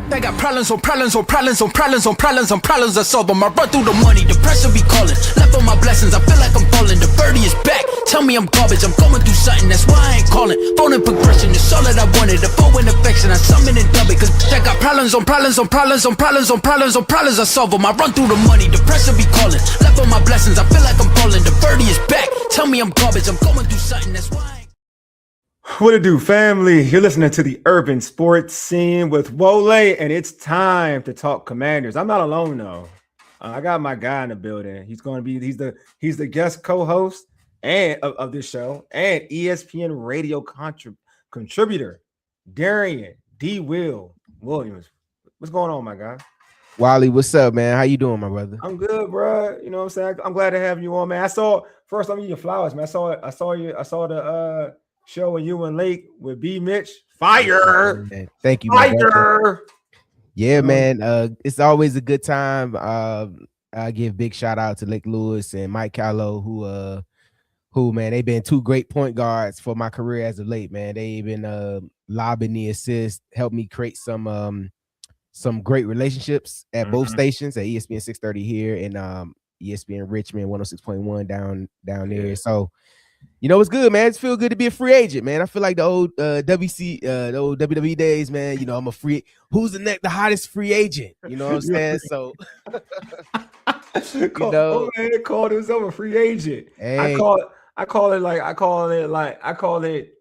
They got problems on problems on problems on problems on problems on problems. I solve them. I run through the money, the pressure be calling. Left on my blessings, I feel like I'm falling. The birdie is back. Tell me I'm garbage, I'm going through something. That's why I ain't calling. Phone in progression, it's all that I wanted. The phone in affection, I summon and dub it. Cause they got problems on problems on problems on problems on problems on problems. I solve them. I run through the money, the pressure be calling. Left on my blessings, I feel like I'm falling. The birdie is back. Tell me I'm garbage, I'm going through something. That's why I ain't. What it do, family? You're listening to the Urban Sports Scene with Wole, and it's time to talk Commanders. I'm not alone though. I got my guy in the building. He's the guest co-host and of this show and ESPN radio contributor, Darian D. Will Williams. What's going on, my guy? Wally, what's up, man? How you doing, my brother? I'm good, bro. You know what I'm saying? I'm glad to have you on, man. I saw first. I'm your flowers, man. I saw the show with you and Lake with B Mitch. Fire. Thank you, Fire. Yeah, man. It's always a good time. I give big shout out to Lake Lewis and Mike Callow, who man, they've been two great point guards for my career as of late, man. They've been lobbing the assist, helped me create some great relationships at both stations, at ESPN 630 here and ESPN Richmond 106.1 down there. So you know, it's good, man. It's feel good to be a free agent, man. I feel like the old the old WWE days, man. You know, I'm a free. Who's the hottest free agent? You know what I'm saying? So, man, called himself a free agent. Hey. I call it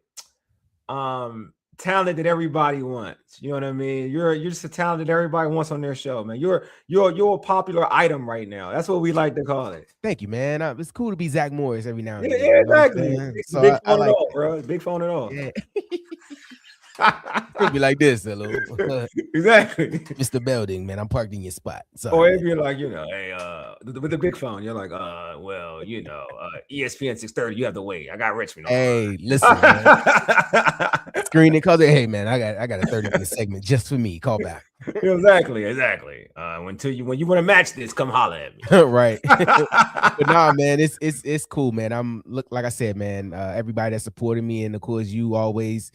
talent that everybody wants. You know what I mean? You're just a talent that everybody wants on their show, man. You're a popular item right now. That's what we like to call it. Thank you, man. It's cool to be Zach Morris every now and then. Yeah, exactly. So big phone like at all, bro. Big phone at all. Yeah. It'd be like this, hello. Exactly. Mr. Belding, man. I'm parked in your spot. Or if you're like, hey, with the big phone, you're like, ESPN 630, you have to wait. I got Richmond. Hey, listen, man. Screening calls it. Hey, man, I got a 30-minute segment just for me. Call back. Exactly. When you want to match this, come holler at me. Right. But nah, man, it's cool, man. Like I said, man, everybody that supported me, and of course you always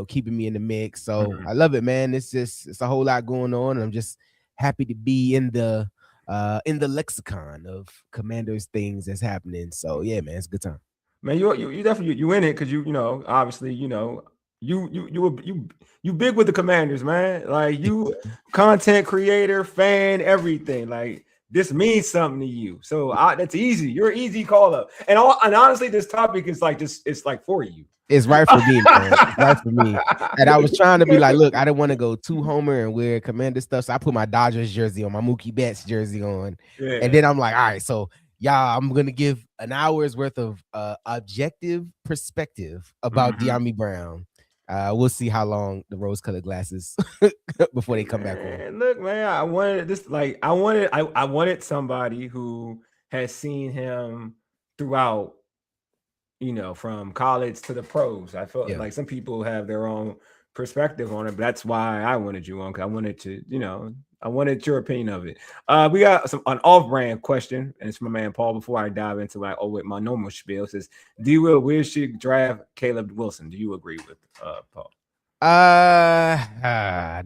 keeping me in the mix. So I love it, man. It's a whole lot going on, and I'm just happy to be in the lexicon of Commanders things that's happening. So yeah, man, it's a good time. Man, you definitely you in it because obviously you big with the Commanders, man. Like you content creator, fan, everything. Like this means something to you. So that's easy. You're an easy call up. And honestly, this topic is like it's like for you. It's right for me, man. It's right for me. And I was trying to be like, look, I didn't want to go too homer and wear Commander stuff. So I put my Dodgers jersey on, my Mookie Betts jersey on. Yeah. And then I'm like, all right, so y'all, I'm going to give an hour's worth of objective perspective about Dyami Brown. We'll see how long the rose-colored glasses before they come back on. Look, man, I wanted somebody who has seen him throughout, from college to the pros. I felt like some people have their own perspective on it, but that's why I wanted you on, because I wanted to, I wanted your opinion of it. We got an off-brand question, and it's from my man Paul. Before I dive into my normal spiel, it says, "D-Will, where should draft Caleb Wilson?" Do you agree with Paul? Not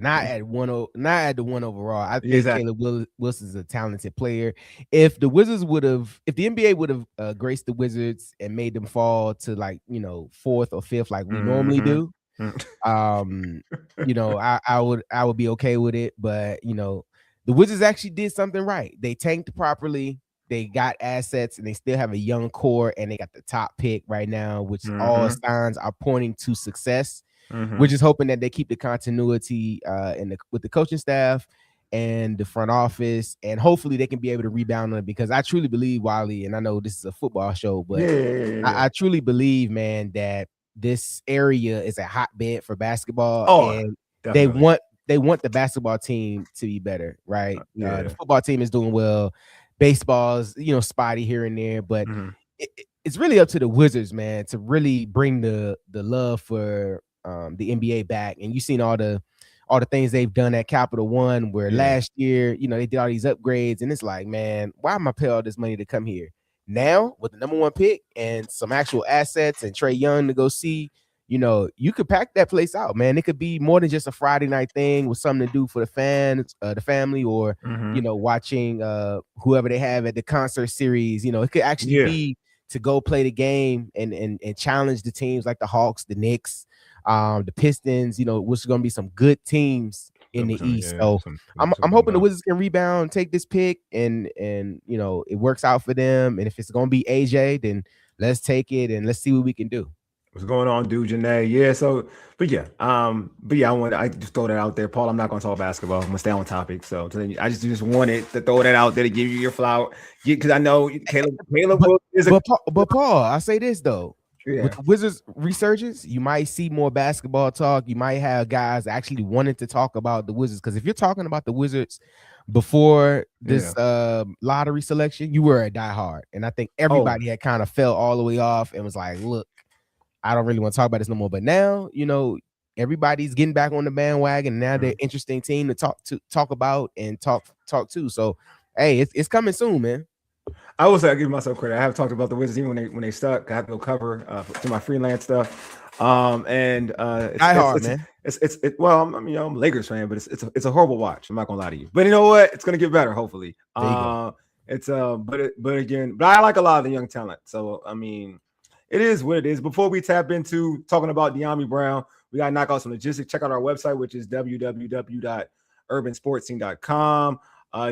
at the one overall. I think Caleb Wilson's a talented player. If the NBA would have graced the Wizards and made them fall to fourth or fifth like we normally do, I would be okay with it. But the Wizards actually did something right. They tanked properly. They got assets, and they still have a young core, and they got the top pick right now, which all signs are pointing to success. We're just hoping that they keep the continuity with the coaching staff and the front office, and hopefully they can be able to rebound on it, because I truly believe, Wally, and I know this is a football show, but I truly believe, man, that this area is a hotbed for basketball, and definitely. they want the basketball team to be better, right? The football team is doing well. Baseball's, spotty here and there, but it's really up to the Wizards, man, to really bring the love for the NBA back. And you've seen all the things they've done at Capital One, where last year, they did all these upgrades, and it's like, man, why am I paying all this money to come here? Now, with the number one pick and some actual assets and Trae Young to go see, you could pack that place out, man. It could be more than just a Friday night thing with something to do for the fans, the family, or watching whoever they have at the concert series. It could actually be to go play the game and challenge the teams like the Hawks, the Knicks, the Pistons, which is going to be some good teams in the East. So I'm hoping the Wizards can rebound, take this pick, and it works out for them. And if it's going to be AJ, then let's take it and let's see what we can do. What's going on, dude, Janae? Yeah, I just throw that out there. Paul, I'm not going to talk basketball. I'm going to stay on topic. So I just wanted to throw that out there to give you your flout. Because I know Caleb but Paul, I say this, though. Yeah. With the Wizards resurgence, you might see more basketball talk. You might have guys actually wanting to talk about the Wizards. Because if you're talking about the Wizards before this lottery selection, you were a diehard. And I think everybody had kind of fell all the way off and was like, look, I don't really want to talk about this no more. But now, everybody's getting back on the bandwagon. And now they're an interesting team to talk about and talk to. So, hey, it's coming soon, man. I will say I give myself credit. I have talked about the Wizards even when they stuck. I have to go cover to my freelance stuff. Man. I'm a Lakers fan, but it's a horrible watch. I'm not gonna lie to you. But you know what? It's gonna get better, hopefully. But I like a lot of the young talent. So I mean, it is what it is. Before we tap into talking about Dyami Brown, we gotta knock out some logistics. Check out our website, which is www.urbansportscene.com.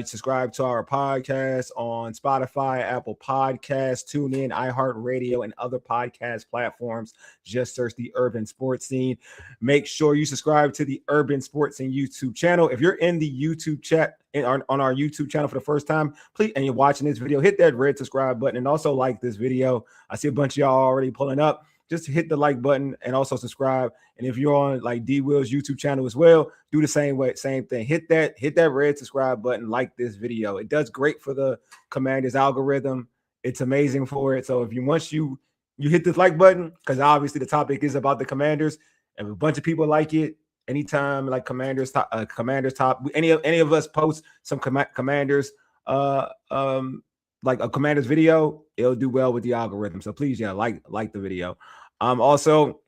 Subscribe to our podcast on Spotify, Apple Podcasts, TuneIn, iHeartRadio, and other podcast platforms. Just search the Urban Sports Scene. Make sure you subscribe to the Urban Sports Scene YouTube channel. If you're in the YouTube chat on our YouTube channel for the first time, please, and you're watching this video, hit that red subscribe button and also like this video. I see a bunch of y'all already pulling up. Just hit the like button and also subscribe. And if you're on like D Will's YouTube channel as well, do the same thing. Hit that red subscribe button, like this video. It does great for the Commanders algorithm. It's amazing for it. So if once you hit this like button, because obviously the topic is about the Commanders, and a bunch of people like it. Anytime like Commanders top, any of us post some Commanders like a Commanders video, it'll do well with the algorithm. So please, like the video. Also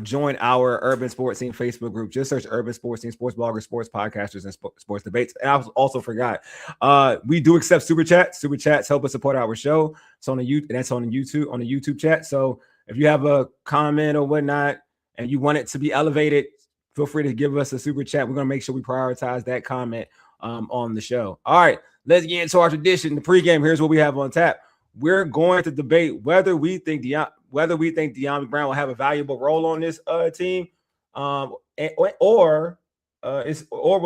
join our Urban Sports Scene Facebook group. Just search Urban Sports Scene, sports bloggers, sports podcasters, and sports debates. And I also forgot, we do accept super chats. Super chats help us support our show. It's on the YouTube chat. So if you have a comment or whatnot and you want it to be elevated, feel free to give us a super chat. We're gonna make sure we prioritize that comment on the show. All right. Let's get into our tradition. The pregame. Here's what we have on tap. We're going to debate whether we think Dyami Brown will have a valuable role on this team, or we'll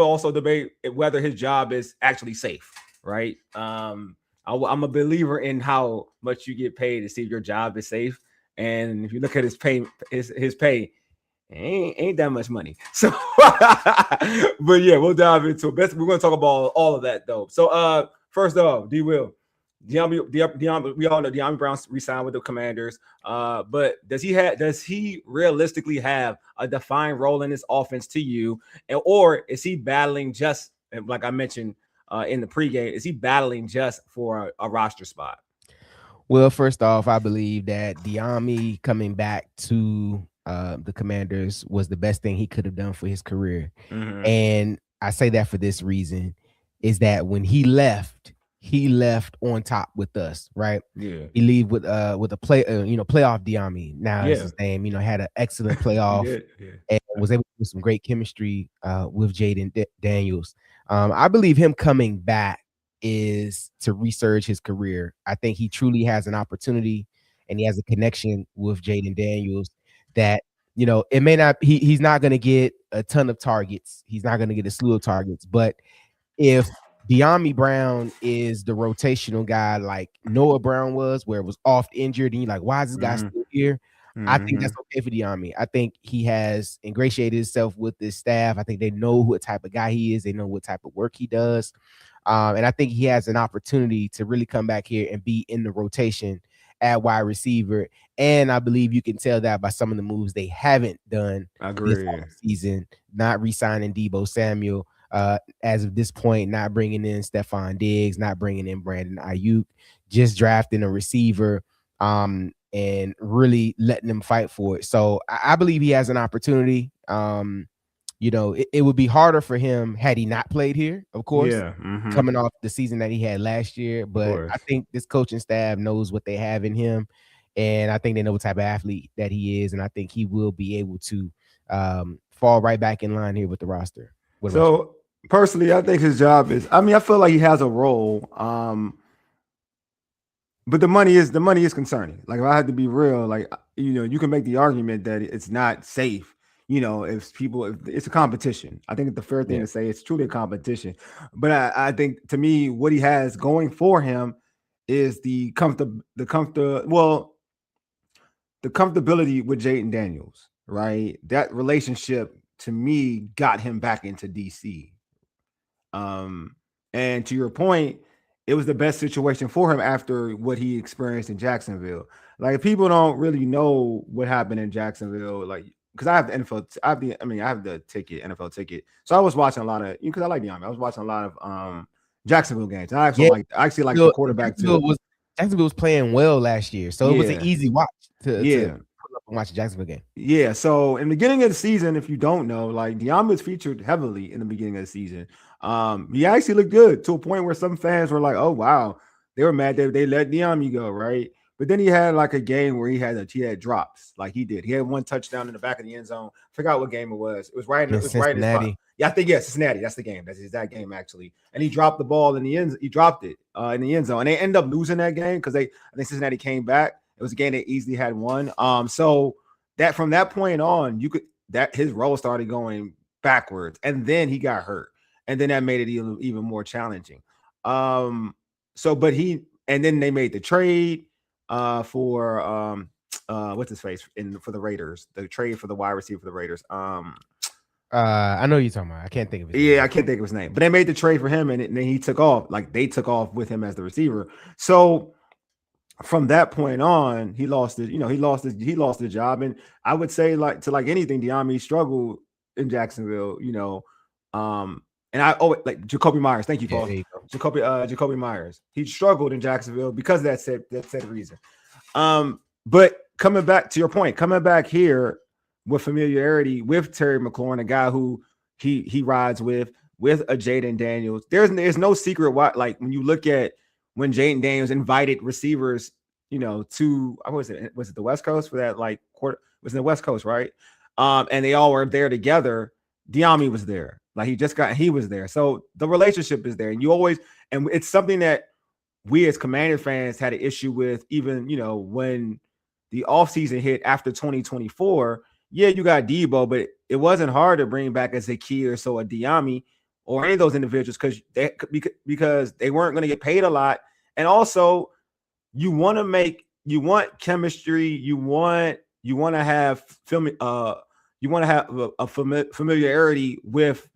also debate whether his job is actually safe. Right? I'm a believer in how much you get paid to see if your job is safe, and if you look at his pay, his pay. Ain't that much money. So, but yeah, we'll dive into it. We're going to talk about all of that though. So, first off, D Will, Dyami, we all know Dyami Brown re-signed with the Commanders. But does he realistically have a defined role in this offense to you, or is he battling just like I mentioned in the pregame? Is he battling just for a roster spot? Well, first off, I believe that Dyami coming back to the Commanders was the best thing he could have done for his career. And I say that for this reason, is that when he left on top with us, right? Yeah. He leave with a playoff Dyami. Now is his name, had an excellent playoff and was able to do some great chemistry with Jaden Daniels. I believe him coming back is to resurge his career. I think he truly has an opportunity and he has a connection with Jaden Daniels that, it may not, he's not going to get a ton of targets. He's not going to get a slew of targets. But if Dyami Brown is the rotational guy like Noah Brown was, where it was oft injured, and you're like, why is this guy still here? I think that's okay for Dyami. I think he has ingratiated himself with this staff. I think they know what type of guy he is. They know what type of work he does. And I think he has an opportunity to really come back here and be in the rotation at wide receiver. And I believe you can tell that by some of the moves they haven't done this season, not re-signing Deebo Samuel as of this point, not bringing in Stephon Diggs, not bringing in Brandon Ayuk, just drafting a receiver and really letting them fight for it. So I believe he has an opportunity. It would be harder for him had he not played here, of course, coming off the season that he had last year. But I think this coaching staff knows what they have in him, and I think they know what type of athlete that he is, and I think he will be able to fall right back in line here with the roster. So personally, I think his job is, I feel like he has a role. But the money is concerning. Like, if I had to be real, like, you can make the argument that it's not safe. If it's a competition, I think it's the fair thing to say it's truly a competition. But I think, to me, what he has going for him is the comfortability with Jaden Daniels, right? That relationship, to me, got him back into DC. And to your point, it was the best situation for him after what he experienced in Jacksonville. Like, people don't really know what happened in Jacksonville, like, because I have the NFL, I have the NFL ticket. So I was watching a lot of, because I like Dyami, I was watching a lot of Jacksonville games. And I actually like the quarterback too. Jacksonville was playing well last year, so it was an easy watch to pull up and watch a Jacksonville game. Yeah. So in the beginning of the season, if you don't know, like, Dyami was featured heavily in the beginning of the season. He actually looked good to a point where some fans were like, "Oh wow," they were mad that they let Dyami go, right? But then he had like a game where he had drops, like he did. He had one touchdown in the back of the end zone. I forgot what game it was. It was right in Cincinnati. Yeah, I think Cincinnati. That's the game. That's that game actually. And he dropped the ball in the end. He dropped it in the end zone, and they ended up losing that game because I think Cincinnati came back. It was a game they easily had won. So that from that point on, his role started going backwards, and then he got hurt. And then that made it even more challenging. And then they made the trade for what's his face for the Raiders. The trade for the wide receiver for the Raiders. I know you're talking about. I can't think of his name. Yeah, I can't think of his name. But they made the trade for him, and then he took off. Like, they took off with him as the receiver. So from that point on, he lost his job. And I would say, like anything, Dyami struggled in Jacksonville. And Jacoby Myers. Thank you, Paul. Jacoby Myers. He struggled in Jacksonville because of that said reason. But coming back to your point, coming back here with familiarity with Terry McLaurin, a guy who he rides with a Jaden Daniels. There's no secret why. Like, when you look at when Jaden Daniels invited receivers, to was it the West Coast for that quarter? It was in the West Coast, right? And they all were there together. Dyami was there. Like, he was there. So the relationship is there. And it's something that we as Commander fans had an issue with, even, when the offseason hit after 2024. Yeah, you got Debo, but it wasn't hard to bring back a Zacchaeus or so a Dyami or any of those individuals because they weren't going to get paid a lot. And also, you want chemistry, you want to have a familiarity with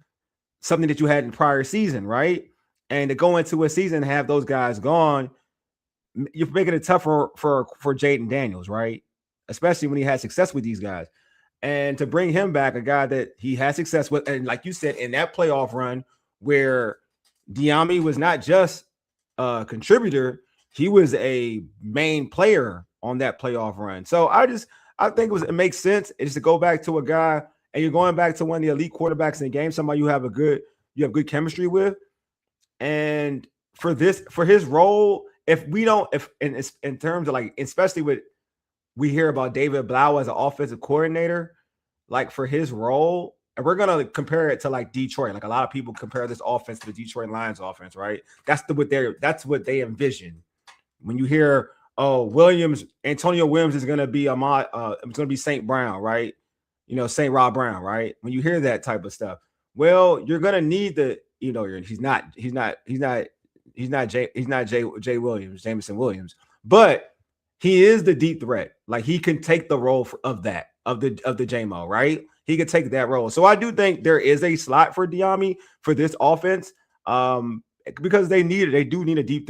something that you had in prior season, right? And to go into a season and have those guys gone, you're making it tougher for Jaden Daniels, right? Especially when he had success with these guys. And to bring him back, a guy that he had success with, and like you said, in that playoff run where Dyami was not just a contributor, he was a main player on that playoff run. So I think it makes sense. It's to go back to a guy, and you're going back to one of the elite quarterbacks in the game, somebody you have good chemistry with. And for his role, in terms of, like, especially with, we hear about David Blau as an offensive coordinator, like, for his role, and we're gonna compare it to, like, Detroit. Like, a lot of people compare this offense to the Detroit Lions offense, right? That's what they envision. When you hear, Antonio Williams is gonna be it's gonna be St. Brown, right? St. Rob Brown, right? When you hear that type of stuff, well, you're gonna need he's not Jay Williams, Jameson Williams, but he is the deep threat. Like, he can take the role of the JMO, right? He could take that role. So I do think there is a slot for Dyami for this offense, because they do need a deep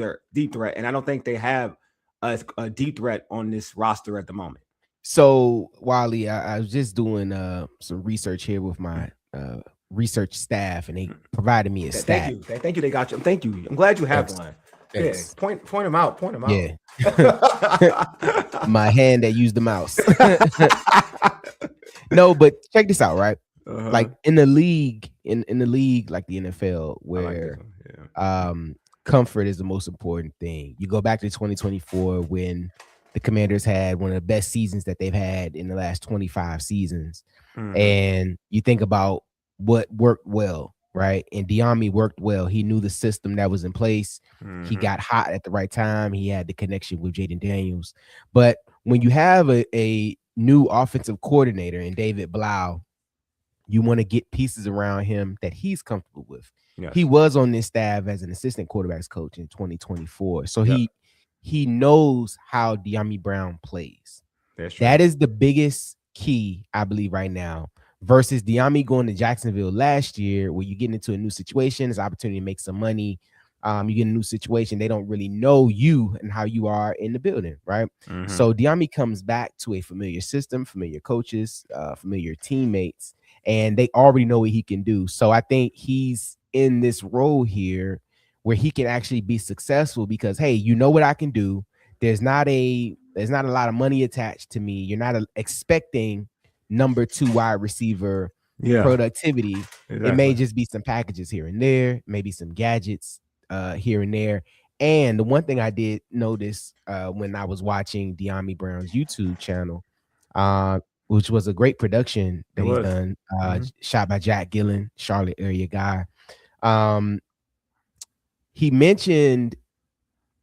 threat, and I don't think they have a deep threat on this roster at the moment. So, Wally, I was just doing some research here with my research staff, and they provided me a stat. Thank you. They got you. Thank you. I'm glad you have one. Thanks. Yeah. Point them out. Yeah. My hand that used the mouse. No, but check this out, right? Like in the league, in the league, like the NFL, where comfort is the most important thing. You go back to 2024 when the Commanders had one of the best seasons that they've had in the last 25 seasons. And you think about what worked well, right? And Dyami worked well. He knew the system that was in place. He got hot at the right time. He had the connection with Jaden Daniels. But when you have a new offensive coordinator in David Blau, you want to get pieces around him that he's comfortable with. Yes. He was on this staff as an assistant quarterbacks coach in 2024. So he knows how Dyami Brown plays. That is the biggest key, I believe, right now, versus Dyami going to Jacksonville last year, where you get into a new situation, it's an opportunity to make some money. You get a new situation, they don't really know you and how you are in the building, right? So Dyami comes back to a familiar system, familiar coaches, familiar teammates, and they already know what he can do. So I think he's in this role here where he can actually be successful because, hey, you know what I can do. There's not a lot of money attached to me. You're not expecting number 2 wide receiver productivity. Exactly. It may just be some packages here and there, maybe some gadgets here and there. And the one thing I did notice when I was watching Dyami Brown's YouTube channel, which was a great production that he's done, shot by Jack Gillen, Charlotte area guy. He mentioned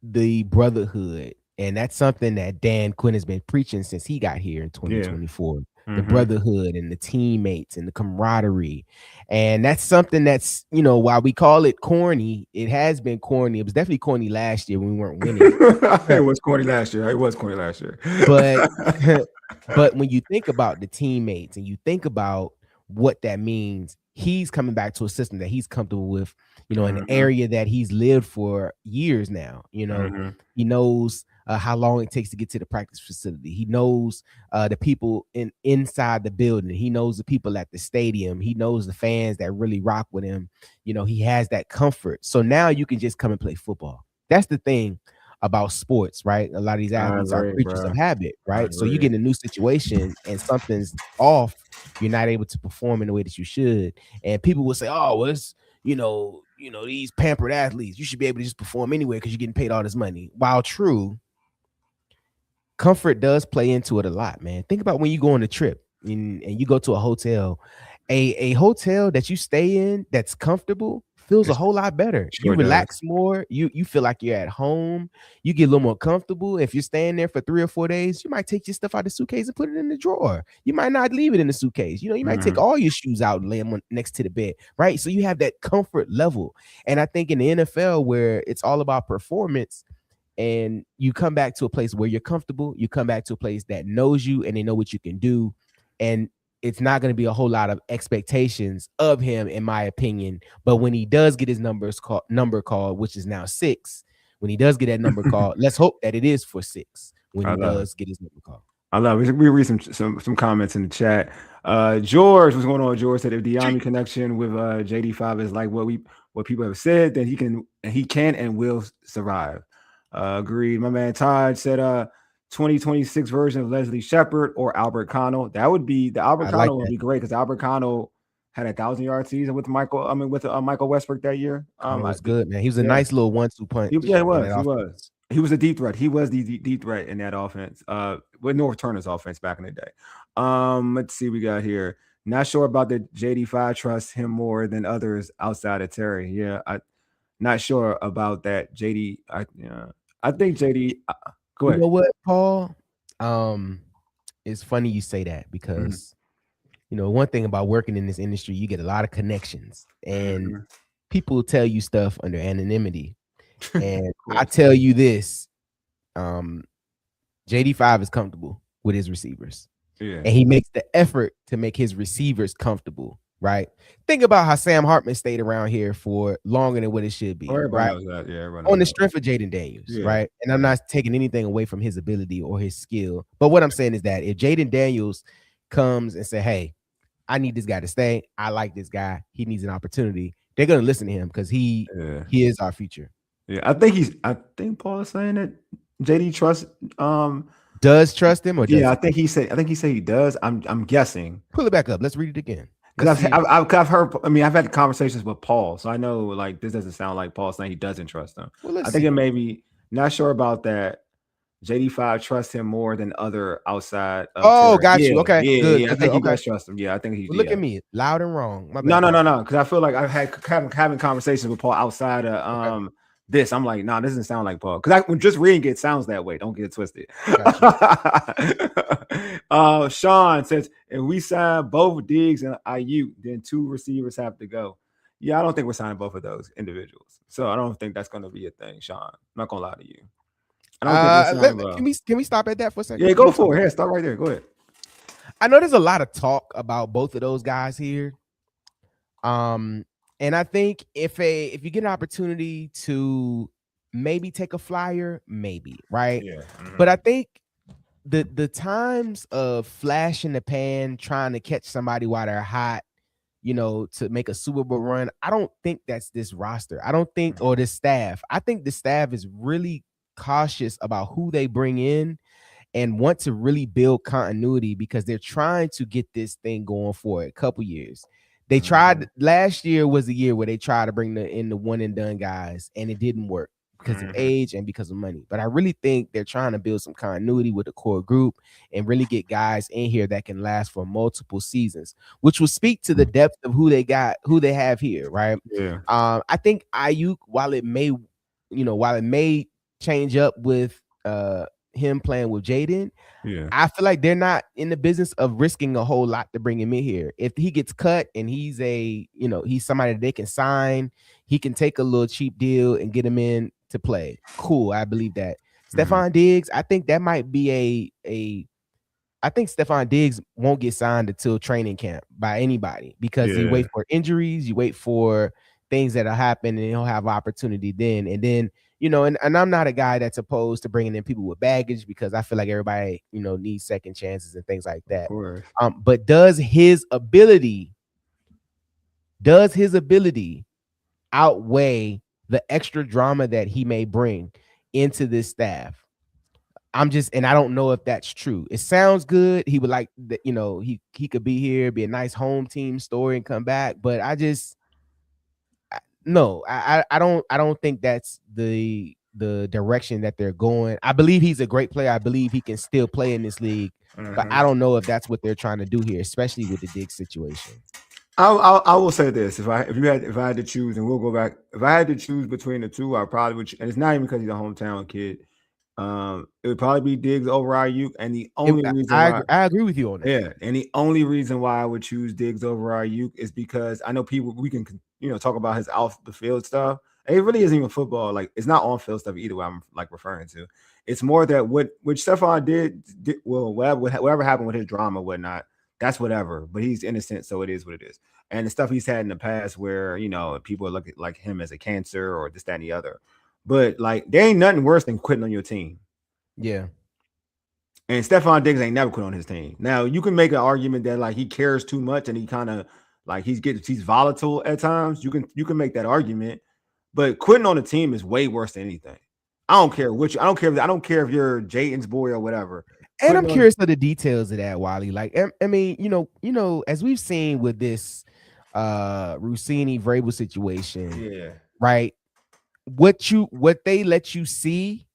the brotherhood, and that's something that Dan Quinn has been preaching since he got here in 2024. The brotherhood and the teammates and the camaraderie. And that's something that's, while we call it corny, it has been corny. It was definitely corny last year when we weren't winning. It was corny last year. But when you think about the teammates and you think about what that means, he's coming back to a system that he's comfortable with, in an area that he's lived for years now. He knows how long it takes to get to the practice facility. He knows the people inside the building. He knows the people at the stadium. He knows the fans that really rock with him. He has that comfort. So now you can just come and play football. That's the thing about sports, right? A lot of these athletes are creatures of habit, right? So you get in a new situation and something's off, you're not able to perform in the way that you should. And people will say, oh, well, it's, these pampered athletes, you should be able to just perform anywhere because you're getting paid all this money. While true, comfort does play into it a lot, man. Think about when you go on a trip and you go to a hotel, a hotel that you stay in that's comfortable feels a whole lot better. You relax more. You feel like you're at home. You get a little more comfortable. If you're staying there for 3 or 4 days, you might take your stuff out of the suitcase and put it in the drawer. You might not leave it in the suitcase. You might take all your shoes out and lay them next to the bed, right? So you have that comfort level. And I think in the NFL, where it's all about performance, and you come back to a place where you're comfortable, you come back to a place that knows you and they know what you can do. And it's not going to be a whole lot of expectations of him, in my opinion. But when he does get his number called, which is now 6, when he does get that number called, let's hope that it is for 6 when he does get his number called. I love it. We read some comments in the chat. George, what's going on? George said if the Dyami connection with JD5 is like what people have said, then he can and will survive. Agreed. My man Todd said 2026 version of Leslie Shepard or Albert Connell. That would be the Albert Connell would be great because Albert Connell had a 1,000-yard season with Michael Westbrook that year. Was good, man. He was a nice little 1-2 punch. He was. He was a deep threat. He was the deep threat in that offense. With North Turner's offense back in the day. Let's see what we got here. Not sure about the JD5. Trust him more than others outside of Terry. Yeah, I not sure about that. JD. I think JD. Go ahead. You know what, Paul? It's funny you say that because one thing about working in this industry, you get a lot of connections and people tell you stuff under anonymity. And I tell you this, JD5 is comfortable with his receivers. Yeah. And he makes the effort to make his receivers comfortable, right? Think about how Sam Hartman stayed around here for longer than what it should be, right? On the strength of Jaden Daniels, right? And I'm not taking anything away from his ability or his skill. But what I'm saying is that if Jaden Daniels comes and say, hey, I need this guy to stay. I like this guy. He needs an opportunity. They're going to listen to him because he is our future. Yeah, I think Paul is saying that JD trust does trust him or does yeah, I think he said he does. I'm guessing. Pull it back up. Let's read it again. Because I've heard, I mean, I've had conversations with Paul, so I know like this doesn't sound like Paul saying he doesn't trust him. Well, I think it may be, not sure about that. JD5 trusts him more than other outside. Oh, got you. Okay, good. I think he does trust him. Yeah, I think he. Well, look at me, loud and wrong. No. Because I feel like I've had having conversations with Paul outside of this. I'm like, nah, this doesn't sound like Paul. Because when just reading it sounds that way. Don't get it twisted. Sean says, if we sign both Diggs and Ayuk, then 2 receivers have to go. Yeah, I don't think we're signing both of those individuals. So I don't think that's going to be a thing, Sean. I'm not going to lie to you. I don't think can we stop at that for a second? Yeah, go for it. Here, start right there. Go ahead. I know there's a lot of talk about both of those guys here. And I think if you get an opportunity to maybe take a flyer, maybe, right? Yeah. But I think the times of flash in the pan, trying to catch somebody while they're hot, to make a Super Bowl run, I don't think that's this roster. I don't think, or this staff. I think the staff is really cautious about who they bring in and want to really build continuity because they're trying to get this thing going for a couple years. They tried last year was the year where they tried to bring in the one and done guys, and it didn't work because of age and because of money. But I really think they're trying to build some continuity with the core group and really get guys in here that can last for multiple seasons, which will speak to the depth of who they have here, right? Yeah. I think Ayuk, while it may change up with him playing with Jaden, I feel like they're not in the business of risking a whole lot to bring him in here. If he gets cut and he's he's somebody that they can sign, he can take a little cheap deal and get him in to play. Cool, I believe that. Stephon Diggs, I think that might be I think Stephon Diggs won't get signed until training camp by anybody because you wait for injuries, you wait for things that'll happen, and he'll have opportunity then. And then, and I'm not a guy that's opposed to bringing in people with baggage because I feel like everybody, needs second chances and things like that. Of course. But does his ability outweigh the extra drama that he may bring into this staff? And I don't know if that's true. It sounds good. He would like that, he could be here, be a nice home team story and come back. But I don't think that's the direction that they're going. I believe he's a great player. I believe he can still play in this league, but I don't know if that's what they're trying to do here, especially with the Diggs situation. I will say this: if I had to choose, and we'll go back. If I had to choose between the two, I probably would. And it's not even because he's a hometown kid. It would probably be Diggs over Ayuk, and the only reason I agree with you on that. Yeah, and the only reason why I would choose Diggs over Ayuk is because I know we can talk about his off the field stuff. And it really isn't even football. Like, it's not on field stuff either. What I'm like referring to. It's more that which Stephon did whatever happened with his drama, whatnot. That's whatever. But he's innocent, so it is what it is. And the stuff he's had in the past, where people look at like him as a cancer or this, that, and the other. But like, there ain't nothing worse than quitting on your team. Yeah. And Stephon Diggs ain't never quit on his team. Now, you can make an argument that like he cares too much and he kind of like he's volatile at times. You can make that argument, but quitting on a team is way worse than anything. I don't care if you're Jayden's boy or whatever. And I'm curious of the details of that, Wally. Like, I mean, as we've seen with this Rossini Vrabel situation, right? What they let you see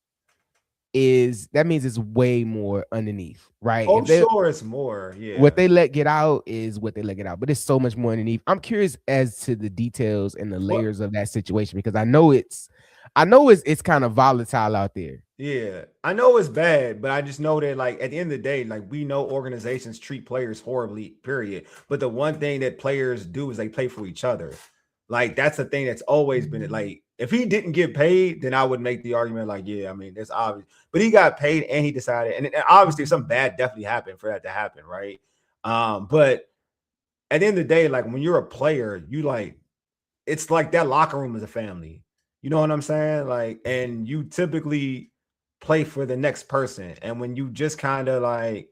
that means it's way more underneath, right? Oh, sure, it's more. Yeah. What they let get out is what they let get out, but it's so much more underneath. I'm curious as to the details and the layers of that situation because I know it's kind of volatile out there. Yeah, I know it's bad, but I just know that like at the end of the day, like we know organizations treat players horribly, period. But the one thing that players do is they play for each other. Like that's the thing that's always been it. Like if he didn't get paid, then I would make the argument like, yeah, I mean, that's obvious. But he got paid and he decided, and obviously something bad definitely happened for that to happen, right? But at the end of the day, like when you're a player, you like it's like that locker room is a family. You know what I'm saying? Like, and you typically play for the next person. And when you just kind of like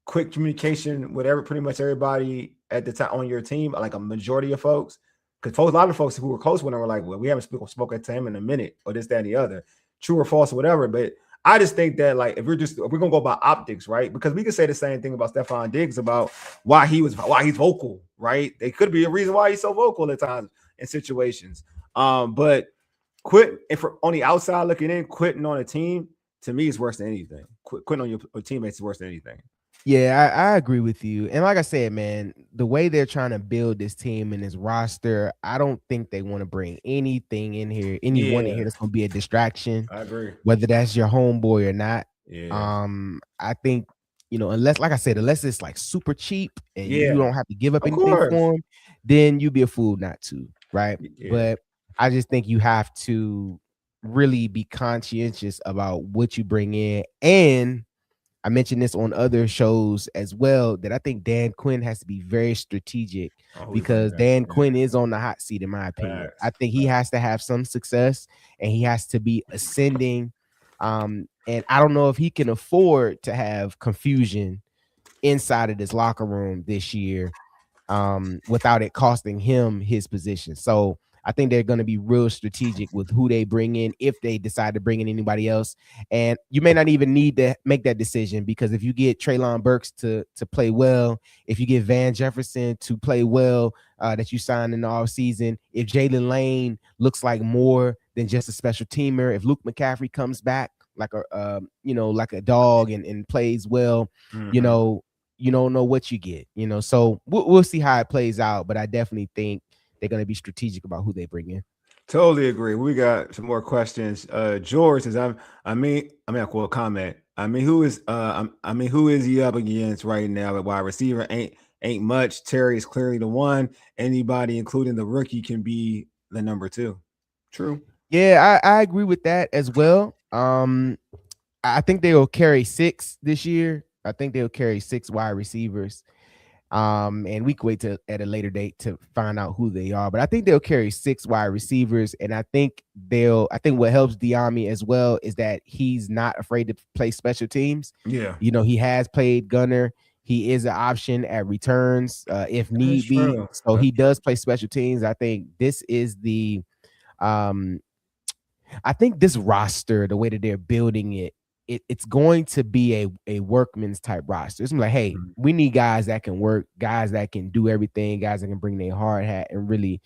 quick communication with pretty much everybody at the time on your team, like a majority of folks, because a lot of folks who were close with him were like, well, we haven't spoken to him in a minute or this, that, and the other. True or false or whatever. But I just think that like if we're gonna go by optics, right? Because we could say the same thing about Stephon Diggs about why he's vocal, right? They could be a reason why he's so vocal at times in situations. But on the outside looking in, quitting on a team to me is worse than anything. Quitting on your teammates is worse than anything. Yeah, I agree with you. And like I said, man, the way they're trying to build this team and this roster, I don't think they want to bring anything in here, anyone in here that's going to be a distraction. I agree. Whether that's your homeboy or not. Yeah. I think, unless it's like super cheap and you don't have to give up anything for him, then you'd be a fool not to, right? Yeah. But I just think you have to really be conscientious about what you bring in. And I mentioned this on other shows as well, that I think Dan Quinn has to be very strategic because Dan Quinn is on the hot seat, in my opinion. I think he has to have some success and he has to be ascending. And I don't know if he can afford to have confusion inside of this locker room this year without it costing him his position. So I think they're going to be real strategic with who they bring in if they decide to bring in anybody else. And you may not even need to make that decision, because if you get Treylon Burks to play well, if you get Van Jefferson to play well that you signed in the offseason, if Jalen Lane looks like more than just a special teamer, if Luke McCaffrey comes back like a dog and plays well, you don't know what you get, so we'll see how it plays out. But I definitely think they're going to be strategic about who they bring in. Totally agree. We got some more questions. George says, comment. Who is he up against right now at wide receiver? Ain't much. Terry is clearly the one. Anybody, including the rookie, can be the number 2. True. Yeah, I agree with that as well. I think they'll carry 6 this year. I think they'll carry 6 wide receivers. And we can wait at a later date to find out who they are. But I think they'll carry 6 wide receivers. And I think what helps Dyami as well is that he's not afraid to play special teams. Yeah. He has played gunner. He is an option at returns if need be. So he does play special teams. I think this is I think this roster, the way that they're building it, it's going to be a workman's type roster. It's like, hey, we need guys that can work, guys that can do everything, guys that can bring their hard hat and really,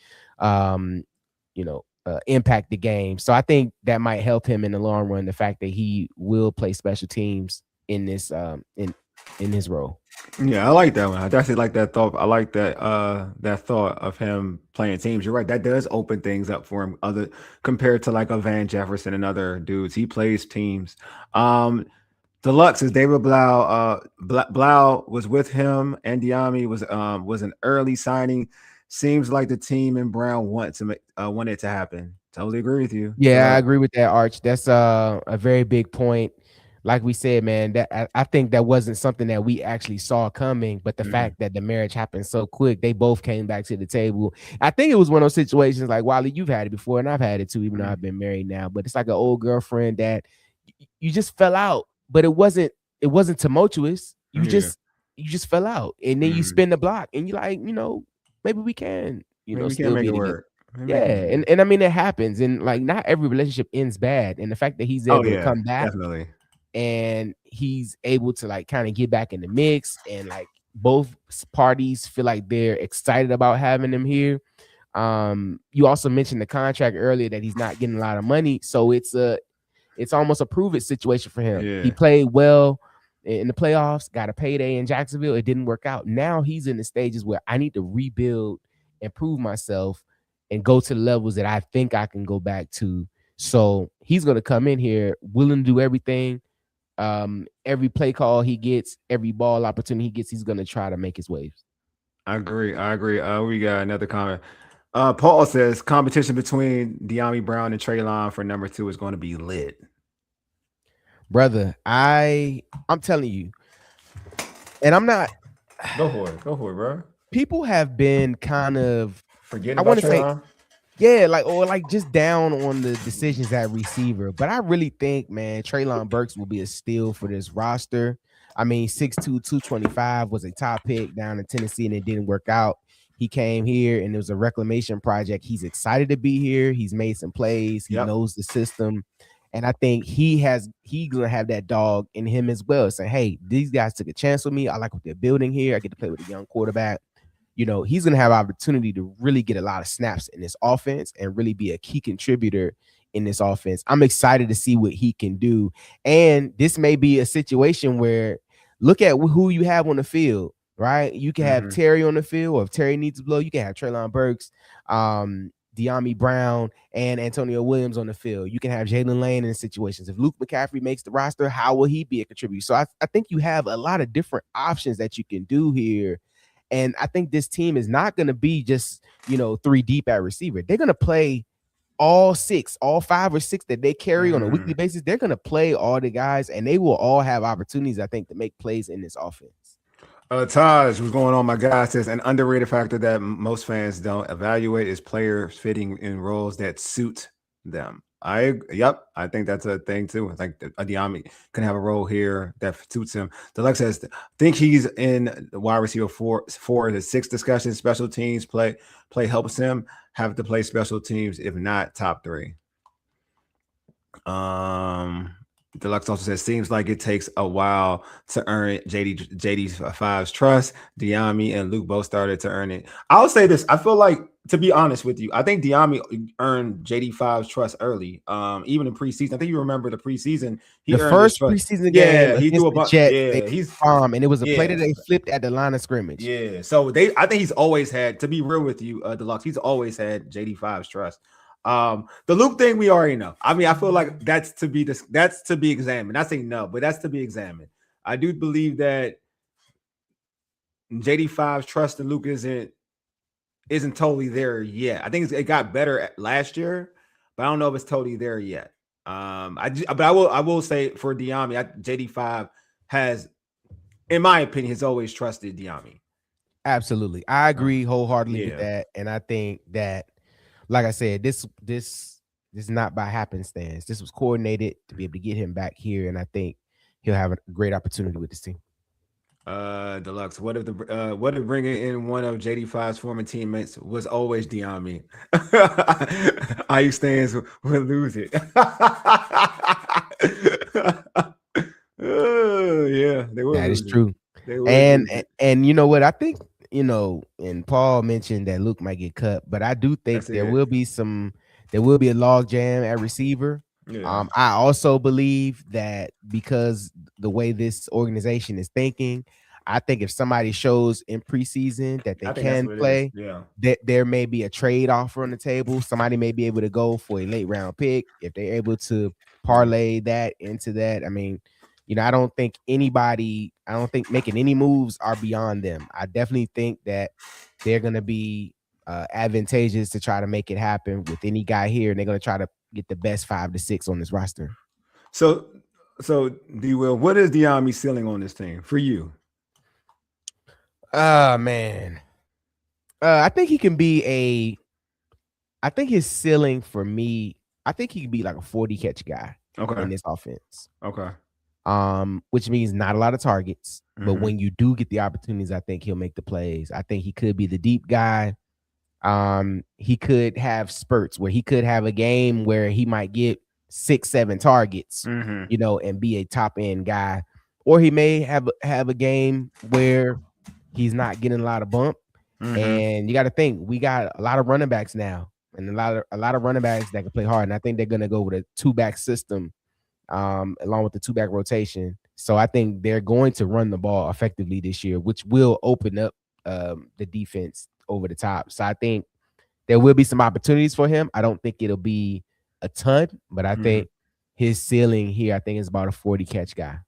impact the game. So I think that might help him in the long run, the fact that he will play special teams in this in his role. Yeah, I like that one. I definitely like that thought. I like that thought of him playing teams. You're right. That does open things up for him compared to like a Van Jefferson and other dudes. He plays teams. Deluxe is David Blau. Blau was with him, and Dyami was an early signing. Seems like the team in Brown want it to happen. Totally agree with you. Yeah, I agree with that, Arch. That's a very big point. Like we said, man, that I think that wasn't something that we actually saw coming, but the fact that the marriage happened so quick, they both came back to the table. I think it was one of those situations like, Wally, you've had it before, and I've had it too, even though I've been married now. But it's like an old girlfriend that you just fell out, but it wasn't tumultuous. You just fell out, and then you spin the block, and you're like, maybe we can, still make it work. Yeah, and I mean, it happens, and like not every relationship ends bad, and the fact that he's able to come back, definitely. And he's able to like kind of get back in the mix, and like both parties feel like they're excited about having him here. You also mentioned the contract earlier that he's not getting a lot of money, so it's almost a prove it situation for him. Yeah. He played well in the playoffs, got a payday in Jacksonville. It didn't work out. Now he's in the stages where I need to rebuild and prove myself and go to the levels that I think I can go back to. So he's going to come in here willing to do everything. Every play call he gets, every ball opportunity he gets, he's going to try to make his waves. I agree. We got another comment. Paul says competition between Dyami Brown and Treylon for number 2 is going to be lit. Brother, I'm telling you, and I'm not. Go for it, bro. People have been kind of forgetting about Treylon. Yeah, like just down on the decisions at receiver. But I really think, man, Treylon Burks will be a steal for this roster. I mean, 6'2", 225 was a top pick down in Tennessee, and it didn't work out. He came here, and it was a reclamation project. He's excited to be here. He's made some plays. He knows the system. And I think he's gonna have that dog in him as well, saying, hey, these guys took a chance with me. I like what they're building here. I get to play with a young quarterback. He's gonna have opportunity to really get a lot of snaps in this offense and really be a key contributor in this offense. I'm excited to see what he can do. And this may be a situation where look at who you have on the field, right? You can have Terry on the field, or if Terry needs to blow, you can have Treylon Burks, Dyami Brown, and Antonio Williams on the field. You can have Jalen Lane in situations. If Luke McCaffrey makes the roster, how will he be a contributor? So I think you have a lot of different options that you can do here. And I think this team is not going to be just, 3 deep at receiver. They're going to play all 5 or 6 that they carry on a weekly basis. They're going to play all the guys, and they will all have opportunities, I think, to make plays in this offense. Taj, what's going on? My guy says an underrated factor that most fans don't evaluate is players fitting in roles that suit them. I think that's a thing too. I think Dyami can have a role here that suits him. Deluxe says, think he's in the wide receiver 4 to 6 discussion. Special teams play helps him have to play special teams, if not top 3. Deluxe also says, seems like it takes a while to earn JD5's trust. Dyami and Luke both started to earn it. I'll say this. I feel like, to be honest with you, I think Dyami earned JD5's trust early. Even in preseason. I think you remember the preseason. The first preseason game, he threw a bunch. Yeah, he's and it was a play that they flipped at the line of scrimmage. Yeah, so I think he's always had, to be real with you, Deluxe, he's always had JD5's trust. The Luke thing, we already know. I mean, I feel like that's to be examined. I say no, but that's to be examined. I do believe that JD5's trust in Luke isn't totally there yet. I think it got better last year, but I don't know if it's totally there yet. But I will say for Dyami, JD5 has, in my opinion, has always trusted Dyami. Absolutely, I agree wholeheartedly with that, and I think that, like I said, this is not by happenstance. This was coordinated to be able to get him back here, and I think he'll have a great opportunity with this team. Deluxe, what if bringing in one of JD5's former teammates was always Dyami? IU stands will lose it. Yeah, they will. That is true. And you know what? I think, and Paul mentioned that Luke might get cut, but I do think there will be a log jam at receiver. Yeah. I also believe that because the way this organization is thinking, I think if somebody shows in preseason that they can play, that there may be a trade offer on the table. Somebody may be able to go for a late round pick if they're able to parlay that into that. I mean, I don't think making any moves are beyond them. I definitely think that they're going to be advantageous to try to make it happen with any guy here, and they're going to try to get the best 5 to 6 on this roster. So D-Will, what is Dyami ceiling on this team for you? Man. I think he can be I think his ceiling for me, I think he could be like a 40 catch guy in this offense. Okay. Which means not a lot of targets, but when you do get the opportunities, I think he'll make the plays. I think he could be the deep guy. He could have spurts where he could have a game where he might get 6-7 targets, and be a top end guy, or he may have a game where he's not getting a lot of bump. And you got to think, we got a lot of running backs now, and a lot of running backs that can play hard. And I think they're going to go with a 2-back system, along with the 2-back rotation. So I think they're going to run the ball effectively this year, which will open up the defense over the top. So I think there will be some opportunities for him. I don't think it'll be a ton, but I think his ceiling here, I think, is about a 40 catch guy.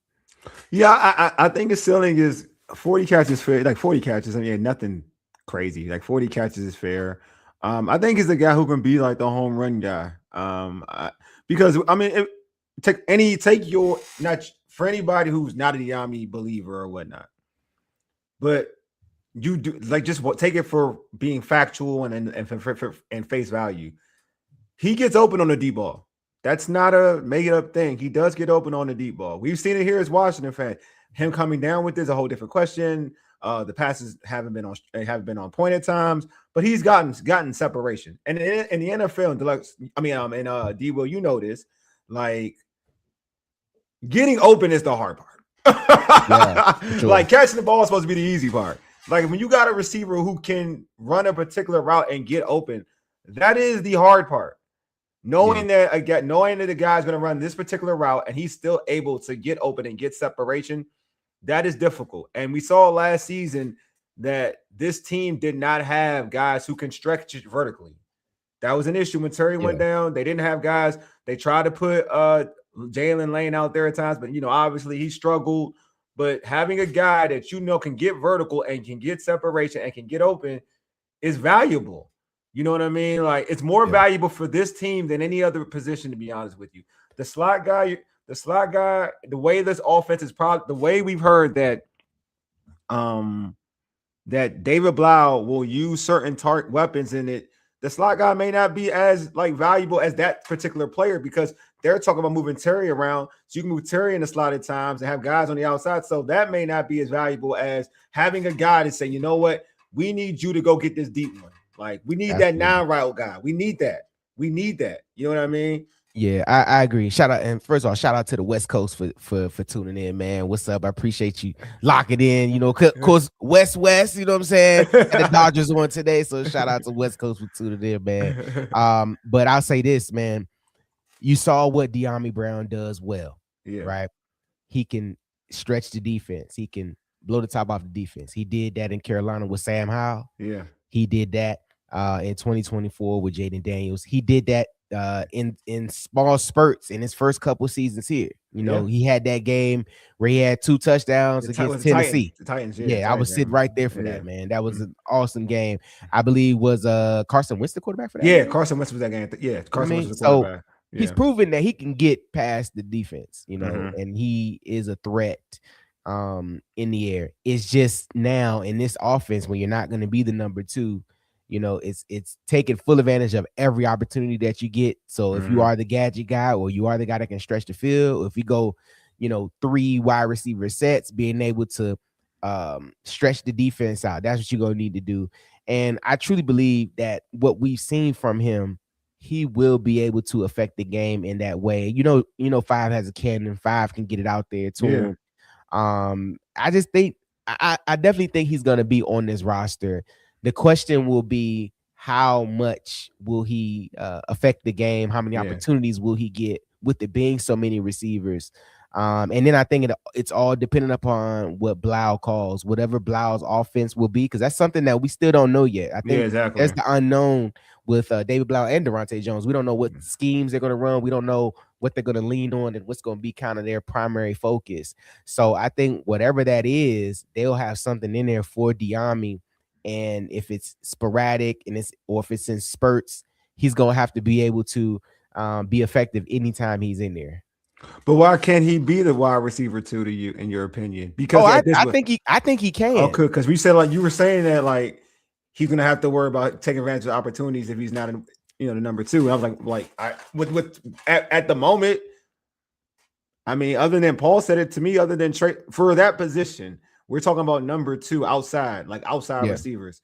Yeah, I think his ceiling is 40 catches fair. Like 40 catches, I mean, nothing crazy. Like 40 catches is fair. I think he's a guy who can be like the home run guy. Because I mean, not for anybody who's not a Dyami believer or whatnot, but you do like just take it for being factual and face value. He gets open on the deep ball. That's not a made up thing. He does get open on the deep ball. We've seen it here as Washington fan. Him coming down with this is a whole different question. The passes haven't been on point at times, but he's gotten separation. And in the NFL, in D-Will, you know this. like getting open is the hard part. Sure. Like catching the ball is supposed to be the easy part. Like when you got a receiver who can run a particular route and get open, that is the hard part. Knowing that the guy's going to run this particular route and he's still able to get open and get separation, that is difficult. And we saw last season that this team did not have guys who can stretch it vertically. That was an issue when Terry went down. They didn't have guys. They tried to put Jalen Lane out there at times, but obviously he struggled. But having a guy that can get vertical and can get separation and can get open is valuable. You know what I mean? Like it's more valuable for this team than any other position, to be honest with you. The slot guy, the way this offense is the way we've heard that that David Blau will use certain weapons in it. The slot guy may not be as valuable as that particular player because they're talking about moving Terry around. So you can move Terry in the slot at times and have guys on the outside. So that may not be as valuable as having a guy to say, you know what, we need you to go get this deep one. Like we need that 9-route guy. We need that. You know what I mean? Yeah, I agree. Shout out, and first of all, shout out to the West Coast for tuning in, man. What's up? I appreciate you locking in. Of course, West, you know what I'm saying? And the Dodgers won today, so shout out to West Coast for tuning in, man. But I'll say this, man. You saw what Dyami Brown does well, right? He can stretch the defense. He can blow the top off the defense. He did that in Carolina with Sam Howell. Yeah, he did that in 2024 with Jaden Daniels. He did that in small spurts in his first couple seasons here. He had that game where he had 2 touchdowns against Tennessee. The Titans, I was sitting right there for that, man. That was an awesome game. I believe was Carson Wentz the quarterback for that? Yeah, Carson Wentz was that game. Carson Wentz was the quarterback. He's proven that he can get past the defense, and he is a threat in the air. It's just now in this offense when you're not going to be the number 2, it's taking full advantage of every opportunity that you get. So if you are the gadget guy or you are the guy that can stretch the field, if you go, 3 wide receiver sets, being able to stretch the defense out, that's what you're going to need to do. And I truly believe that what we've seen from him, he will be able to affect the game in that way. 5 has a cannon, 5 can get it out there to him. I just think I definitely think he's going to be on this roster. The question will be how much will he affect the game? How many opportunities will he get with it being so many receivers? And then I think it's all dependent upon what Blau calls, whatever Blau's offense will be, because that's something that we still don't know yet. I think that's the unknown with David Blau and Durante Jones. We don't know what schemes they're going to run. We don't know what they're going to lean on and what's going to be kind of their primary focus. So I think whatever that is, they'll have something in there for Dyami. And if it's sporadic or if it's in spurts, he's going to have to be able to be effective anytime he's in there. But why can't he be the wide receiver 2 to you, in your opinion? Because I think he can. Okay, because we said you were saying that he's gonna have to worry about taking advantage of opportunities if he's not the number 2. And I was at the moment, I mean, other than Paul said it to me, other than Trey for that position, we're talking about number 2 outside, receivers.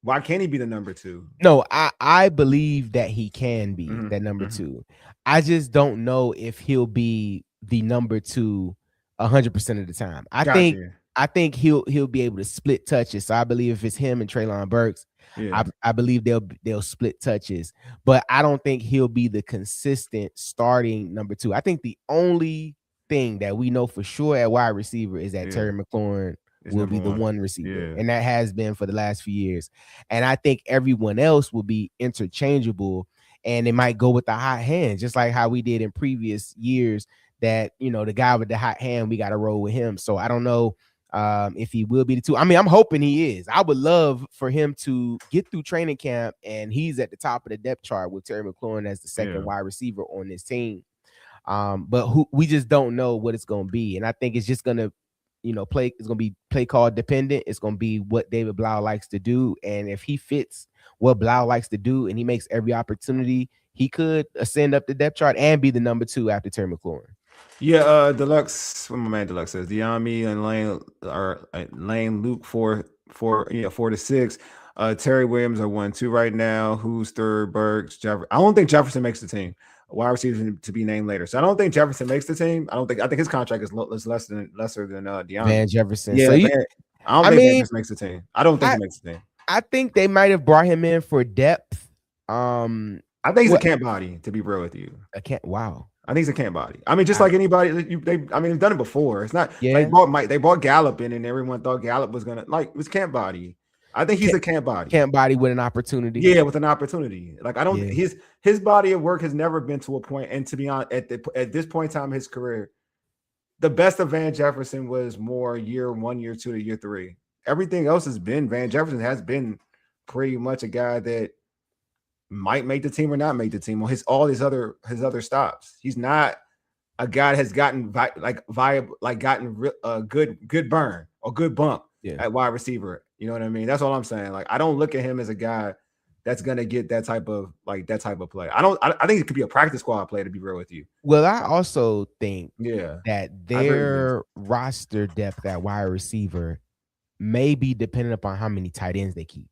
Why can't he be the number 2? No, I believe that he can be that number 2. I just don't know if he'll be the number 2 100% of the time. I think he'll be able to split touches. So I believe if it's him and Treylon Burks, I believe they'll split touches. But I don't think he'll be the consistent starting number 2. I think the only thing that we know for sure at wide receiver is that Terry McLaurin will be the one receiver, and that has been for the last few years. And I think everyone else will be interchangeable, and they might go with the hot hand, just like how we did in previous years. That the guy with the hot hand, we got to roll with him. So I don't know if he will be the 2. I mean, I'm hoping he is. I would love for him to get through training camp and he's at the top of the depth chart with Terry McLaurin as the second wide receiver on this team. But we just don't know what it's going to be. And I think it's just going to, it's going to be play call dependent. It's going to be what David Blau likes to do. And if he fits what Blau likes to do and he makes every opportunity, he could ascend up the depth chart and be the number 2 after Terry McLaurin. Yeah, Deluxe, what my man Deluxe says, Dyami and Lane Luke 4 to 6. Terry Williams are 1-2 right now. Who's third? Burks, Jefferson. I don't think Jefferson makes the team. wide receiver to be named later. So I don't think Jefferson makes the team. I think his contract is lesser than Dyami. Van Jefferson. Yeah, So I don't think Van Jefferson makes the team. I don't think he makes the team. I think they might have brought him in for depth. I think he's a camp body, to be real with you. Wow. I think he's a camp body. I mean, just like anybody, they've done it before. It's not they brought Gallup in, and everyone thought Gallup was gonna it was camp body. I think he's a camp body. Camp body with an opportunity. Yeah, with an opportunity. Like I don't his body of work has never been to a point, and to be honest, at this point in time in his career, the best of Van Jefferson was more year 1, year 2 to year 3. Everything else has been Van Jefferson has been pretty much a guy that might make the team or not make the team on his other stops. He's not a guy that has gotten gotten a good burn or good bump at wide receiver. You know what I mean? That's all I'm saying. Like I don't look at him as a guy that's gonna get that type of play. I think it could be a practice squad play, to be real with you. Well, I also think that their roster depth at wide receiver may be dependent upon how many tight ends they keep.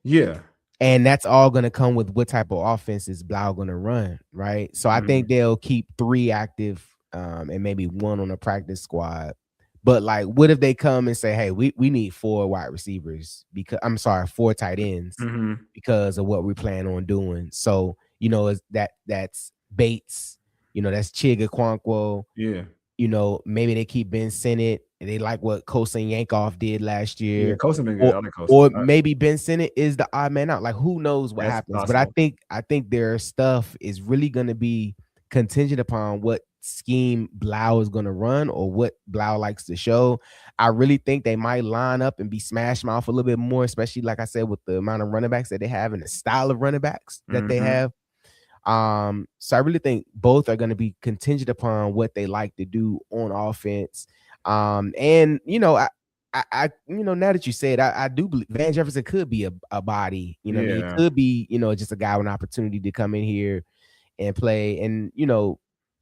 Yeah. And that's all going to come with what type of offense is Blau going to run, right? So I think they'll keep 3 active and maybe 1 on a practice squad. But like, what if they come and say, hey, we need 4 wide receivers 4 tight ends because of what we plan on doing. So, that's Bates, that's Chig Okonkwo. Yeah. Maybe they keep Ben Sinnott and they like what Kosin Yankoff did last year. Yeah, Kosin been good. I like Kosin. Or maybe Ben Sinnott is the odd man out. Like who knows what happens? Possible. But I think their stuff is really going to be contingent upon what scheme Blau is going to run or what Blau likes to show. I really think they might line up and be smash mouth a little bit more, especially like I said, with the amount of running backs that they have and the style of running backs that they have. So I really think both are going to be contingent upon what they like to do on offense. And I now that you said, I do believe Van Jefferson could be a body. He could be just a guy with an opportunity to come in here and play. And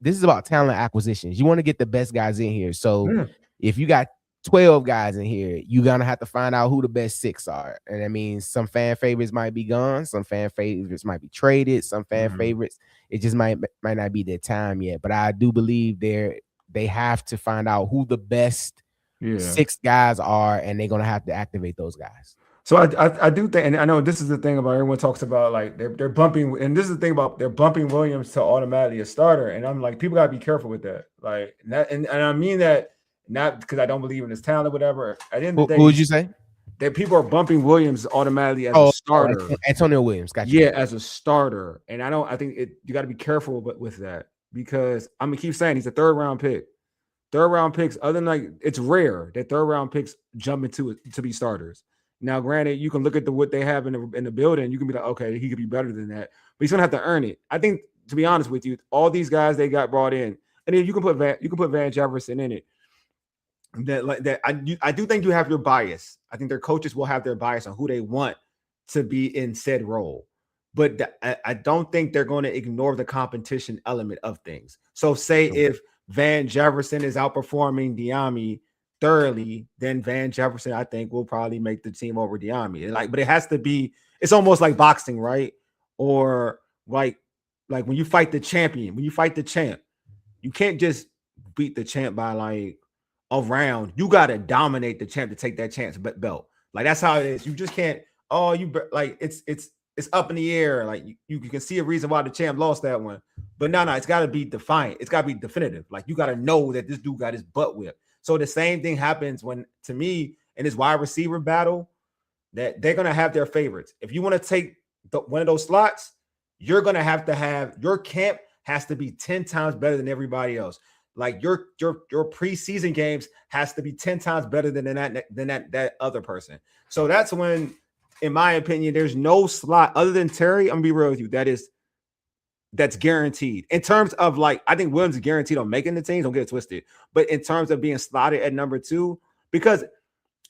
this is about talent acquisitions. You want to get the best guys in here. So if you got 12 guys in here, you're gonna have to find out who the best 6 are. And that means some fan favorites might be gone, some fan favorites might be traded, some fan favorites, it just might not be their time yet. But I do believe they have to find out who the best 6 guys are, and they're gonna have to activate those guys. So I do think, and I know this is the thing about everyone talks about like they're bumping, and this is the thing about they're bumping Williams to automatically a starter, and I'm like, people gotta be careful with that. Like that, and I mean that not because I don't believe in his talent or whatever. At the end of the day, who would you say? That people are bumping Williams automatically as a starter. Antonio Williams, gotcha. Yeah, as a starter, and I think you got to be careful with that because I'm gonna keep saying he's a 3rd round pick. 3rd round picks, other than it's rare that 3rd round picks jump into it to be starters. Now, granted, you can look at what they have in the building. You can be like, okay, he could be better than that, but he's gonna have to earn it. I think, to be honest with you, all these guys they got brought in, and then you can put Van Jefferson in it. I do think you have your bias. I think their coaches will have their bias on who they want to be in said role, but I don't think they're going to ignore the competition element of things. So, say if Van Jefferson is outperforming Dyami thoroughly, then Van Jefferson, I think, will probably make the team over Dyami. But it has to be. It's almost like boxing, right? Or like when you fight the champion, when you fight the champ, you can't just beat the champ by like a round. You got to dominate the champ to take that chance belt. Like that's how it is. You just can't. It's up in the air. Like you can see a reason why the champ lost that one, but no, it's got to be defiant. It's got to be definitive. Like you got to know that this dude got his butt whipped. So the same thing happens when, to me, in this wide receiver battle, that they're gonna have their favorites. If you want to take one of those slots, you're gonna have your camp has to be 10 times better than everybody else. Like your preseason games has to be 10 times better than that other person. So that's when, in my opinion, there's no slot other than Terry. I'm gonna be real with you. That's guaranteed. In terms of like, I think Williams is guaranteed on making the teams. Don't get it twisted. But in terms of being slotted at number 2, because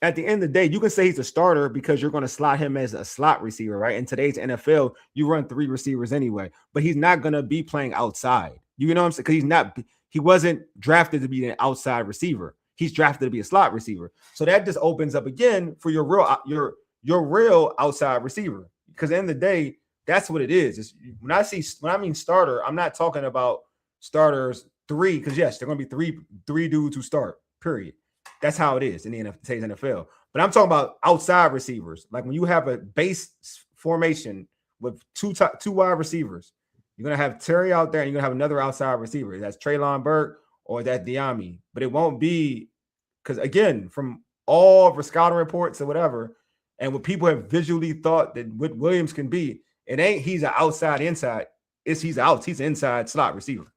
at the end of the day, you can say he's a starter because you're going to slot him as a slot receiver, right? In today's NFL, you run 3 receivers anyway, but he's not going to be playing outside. You know what I'm saying? Because he wasn't drafted to be an outside receiver. He's drafted to be a slot receiver. So that just opens up again for your real outside receiver. Because at the end of the day, That's what it is. When I mean starter, I'm not talking about starters 3, because yes, they're going to be three dudes who start. Period. That's how it is in the NFL. But I'm talking about outside receivers. Like when you have a base formation with two wide receivers, you're going to have Terry out there and you're going to have another outside receiver. That's Treylon Burke or that's Dyami. But it won't be, because again, from all the scouting reports or whatever, and what people have visually thought that what Williams can be, it ain't he's an outside inside. He's an inside slot receiver.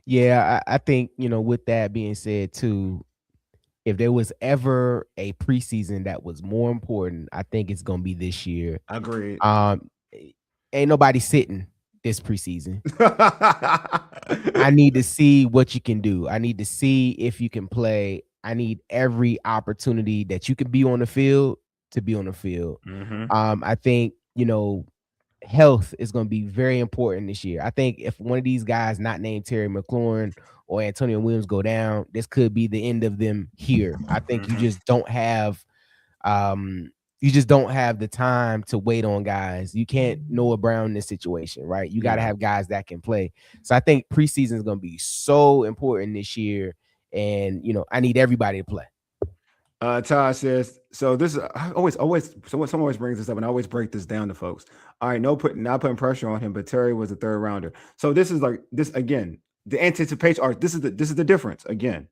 Yeah, I think, with that being said too, if there was ever a preseason that was more important, I think it's gonna be this year. Agreed. Ain't nobody sitting this preseason. I need to see what you can do. I need to see if you can play. I need every opportunity that you can be on the field to be on the field. Mm-hmm. I think, health is going to be very important this year. I think if one of these guys not named Terry McLaurin or Antonio Williams go down, this could be the end of them here. I think you just don't have the time to wait on guys. You can't Noah Brown in this situation, right? You got to have guys that can play. So I think preseason is going to be so important this year, and I need everybody to play. Todd says, so this is always someone always brings this up, and I always break this down to folks. All right, not putting pressure on him, but Terry was a 3rd rounder. So this is like this again, the anticipation, or this is the difference again.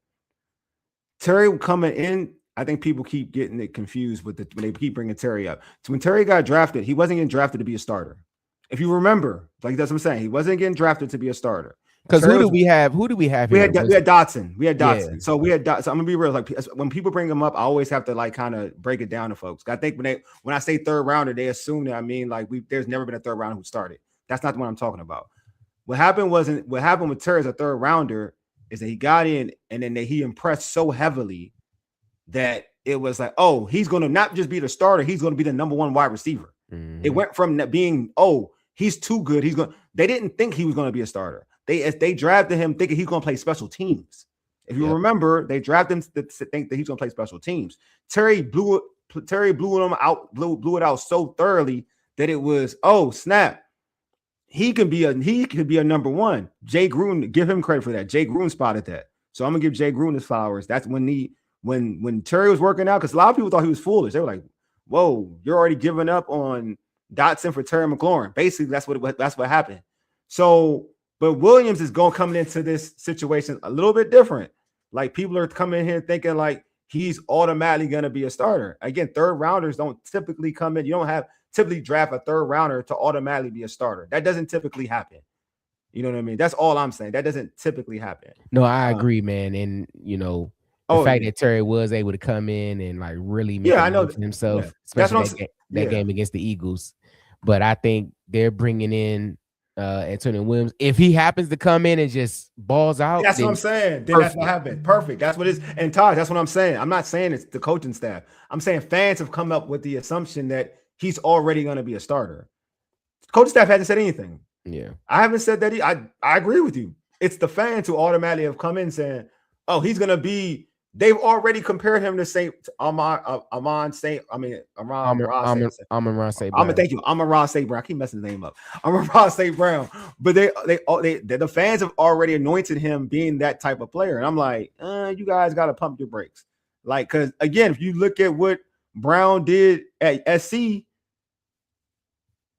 Terry coming in, I think people keep getting it confused when they keep bringing Terry up. So when Terry got drafted, he wasn't getting drafted to be a starter. If you remember, like that's what I'm saying, he wasn't getting drafted to be a starter. Because who do we have? We had Dotson. We had Dotson. Yeah. So we had Dotson. So I'm gonna be real. Like when people bring him up, I always have to like kind of break it down to folks. I think when I say 3rd rounder, they assume that I mean like there's never been a 3rd rounder who started. That's not the one I'm talking about. What happened with Terry as a 3rd rounder is that he got in and then he impressed so heavily that it was like, oh, he's gonna not just be the starter, he's gonna be the number 1 wide receiver. It went from being, oh, he's too good. They didn't think he was gonna be a starter. They drafted him thinking he's going to play special teams. If you remember, they drafted him to think that he's going to play special teams. Terry blew it out so thoroughly that it was, oh snap, he could be a number 1. Jay Gruden, give him credit for that. Jay Gruden spotted that, so I'm gonna give Jay Gruden his flowers. That's when Terry was working out, because a lot of people thought he was foolish. They were like, "Whoa, you're already giving up on Dotson for Terry McLaurin." Basically, that's what happened. So. But Williams is coming into this situation a little bit different. Like people are coming in here thinking like he's automatically going to be a starter. Again, 3rd rounders don't typically come in. You don't typically draft a 3rd rounder to automatically be a starter. That doesn't typically happen. You know what I mean? That's all I'm saying. That doesn't typically happen. No, I agree, man. And the fact that Terry was able to come in and like really make a name for himself, especially that game against the Eagles. But I think they're bringing in Antonio Williams. If he happens to come in and just balls out, that's what I'm saying. Then that's what happened. Perfect. That's what it is. And Todd, that's what I'm saying. I'm not saying it's the coaching staff. I'm saying fans have come up with the assumption that he's already going to be a starter. The coaching staff hasn't said anything. Yeah, I haven't said that. I agree with you. It's the fans who automatically have come in saying, "Oh, he's going to be." They've already compared him to Amon-Ra St. Brown. Thank you. Amon-Ra St. Brown. I keep messing the name up. Amon-Ra St. Brown. But the fans have already anointed him being that type of player. And I'm like, you guys got to pump your brakes. Like, because again, if you look at what Brown did at SC,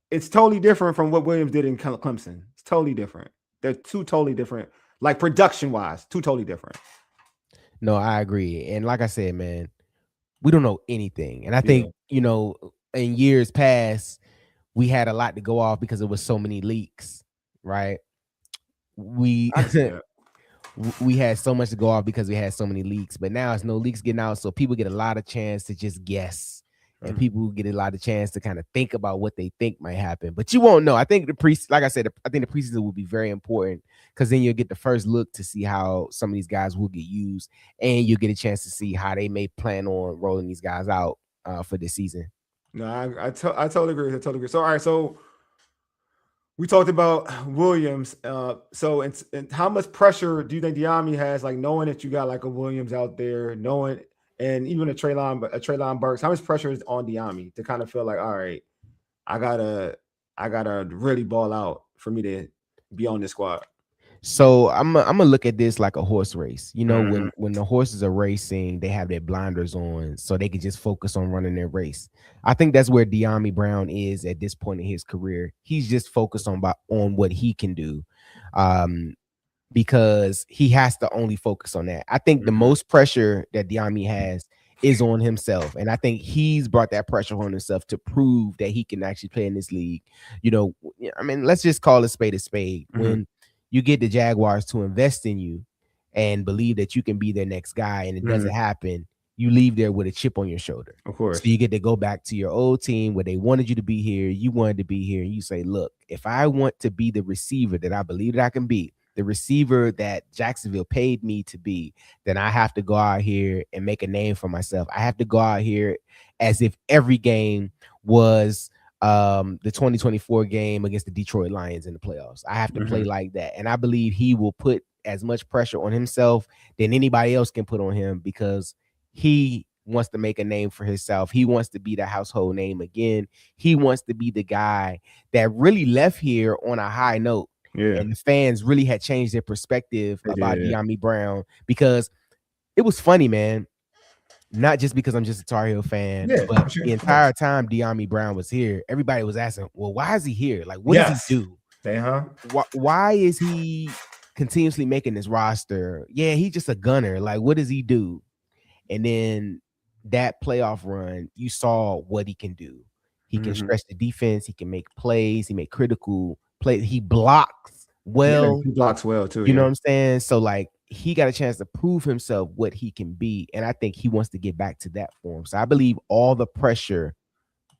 it's totally different from what Williams did in Clemson. It's totally different. They're two totally different, like production-wise, two totally different. No, I agree. And like I said, man, we don't know anything. And I think, in years past, we had a lot to go off because there was so many leaks, right? We had so much to go off because we had so many leaks. But now it's no leaks getting out, so people get a lot of chance to just guess. And people get a lot of chance to kind of think about what they think might happen. But you won't know. I think like I said, I think the preseason will be very important because then you'll get the first look to see how some of these guys will get used, and you'll get a chance to see how they may plan on rolling these guys out for this season. No, I totally agree. So, all right. So we talked about Williams. So how much pressure do you think Dyami has, like knowing that you got like a Williams out there, knowing – and even a Treylon Burks, how much pressure is on Dyami to kind of feel like, all right, I gotta I gotta really ball out for me to be on this squad. So I'm gonna look at this like a horse race. You know, when the horses are racing, they have their blinders on so they can just focus on running their race. I think that's where Dyami Brown is at this point in his career. He's just focused on what he can do. Because he has to only focus on that. I think the most pressure that Dyami has is on himself. And I think he's brought that pressure on himself to prove that he can actually play in this league. You know, I mean, let's just call a spade a spade. When you get the Jaguars to invest in you and believe that you can be their next guy and it doesn't happen, you leave there with a chip on your shoulder. Of course. So you get to go back to your old team where they wanted you to be here. You wanted to be here. And you say, look, if I want to be the receiver that I believe that I can be, the receiver that Jacksonville paid me to be, then I have to go out here and make a name for myself. I have to go out here as if every game was the 2024 game against the Detroit Lions in the playoffs. I have to play like that. And I believe he will put as much pressure on himself than anybody else can put on him because he wants to make a name for himself. He wants to be the household name again. He wants to be the guy that really left here on a high note. Yeah. And the fans really had changed their perspective about Dyami Brown because it was funny, man. Not just because I'm just a Tar Heel fan, but the entire time Dyami Brown was here, everybody was asking, well, why is he here? Like, what does he do? Why is he continuously making this roster? Yeah, he's just a gunner. Like, what does he do? And then that playoff run, you saw what he can do. He can stretch the defense. He can make plays. He make critical plays. He blocks well. He blocks well too. You know what I'm saying? So like he got a chance to prove himself what he can be. And I think he wants to get back to that form. So I believe all the pressure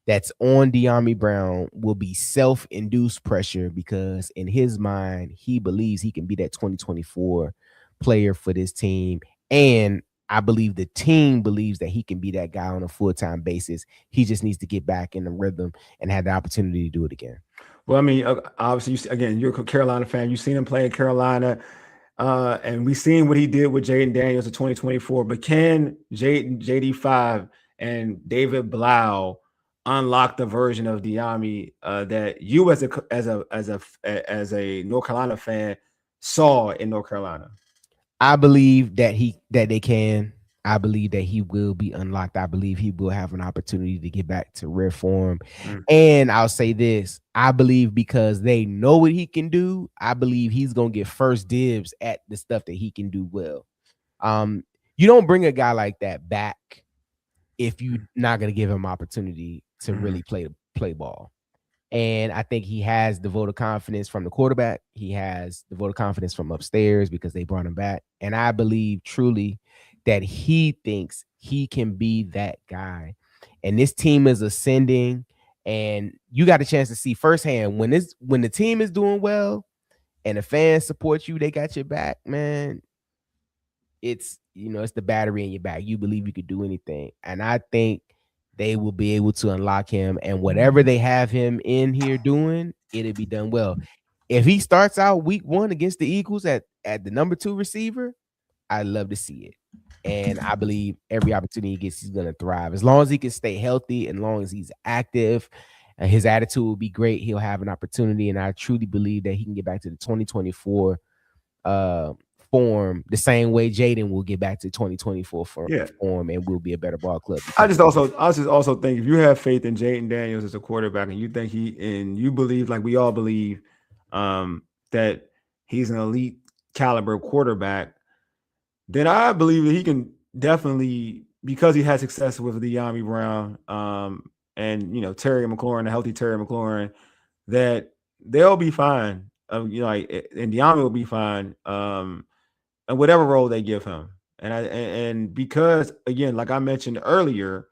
that's on Dyami Brown will be self-induced pressure because in his mind, he believes he can be that 2024 player for this team. And I believe the team believes that he can be that guy on a full-time basis. He just needs to get back in the rhythm and have the opportunity to do it again. Well, I mean, obviously, you're a Carolina fan. You've seen him play in Carolina, and we've seen what he did with Jaden Daniels in 2024. But can JD5 and David Blau unlock the version of Dyami that you, as a North Carolina fan, saw in North Carolina? I believe that they can. I believe that he will be unlocked. I believe he will have an opportunity to get back to rare form. And I'll say this. I believe because they know what he can do, I believe he's going to get first dibs at the stuff that he can do well. You don't bring a guy like that back if you're not going to give him opportunity to really play ball. And I think he has the vote of confidence from the quarterback. He has the vote of confidence from upstairs because they brought him back. And I believe truly that he thinks he can be that guy. And this team is ascending. And you got a chance to see firsthand when the team is doing well and the fans support you, they got your back, man. It's the battery in your back. You believe you could do anything. And I think they will be able to unlock him, and whatever they have him in here doing, it'll be done well. If he starts out week 1 against the Eagles at the number 2 receiver, I'd love to see it. And I believe every opportunity he gets, he's going to thrive. As long as he can stay healthy, and as long as he's active, and his attitude will be great, he'll have an opportunity. And I truly believe that he can get back to the 2024 form the same way Jaden will get back to 2024 form and will be a better ball club. I just also think if you have faith in Jaden Daniels as a quarterback and you think you believe, like we all believe, that he's an elite caliber quarterback, then I believe that he can definitely, because he had success with Dyami Brown and Terry McLaurin, a healthy Terry McLaurin, that they'll be fine. And Dyami will be fine. And whatever role they give him. And because, again, like I mentioned earlier,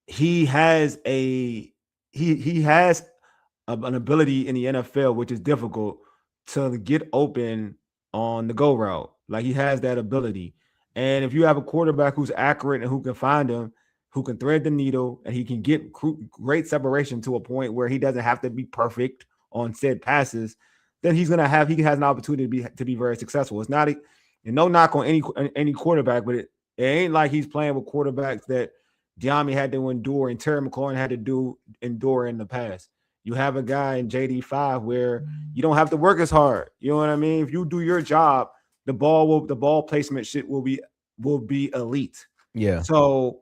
he has an ability in the NFL, which is difficult, to get open on the go route. Like, he has that ability. And if you have a quarterback who's accurate and who can find him, who can thread the needle, and he can get great separation to a point where he doesn't have to be perfect on said passes, then he has an opportunity to be very successful. It's not no knock on any quarterback, but it ain't like he's playing with quarterbacks that Dyami had to endure and Terry McLaurin had to endure in the past. you have a guy in JD5 where you don't have to work as hard. You know what I mean? If you do your job, the ball placement shit will be elite. Yeah. So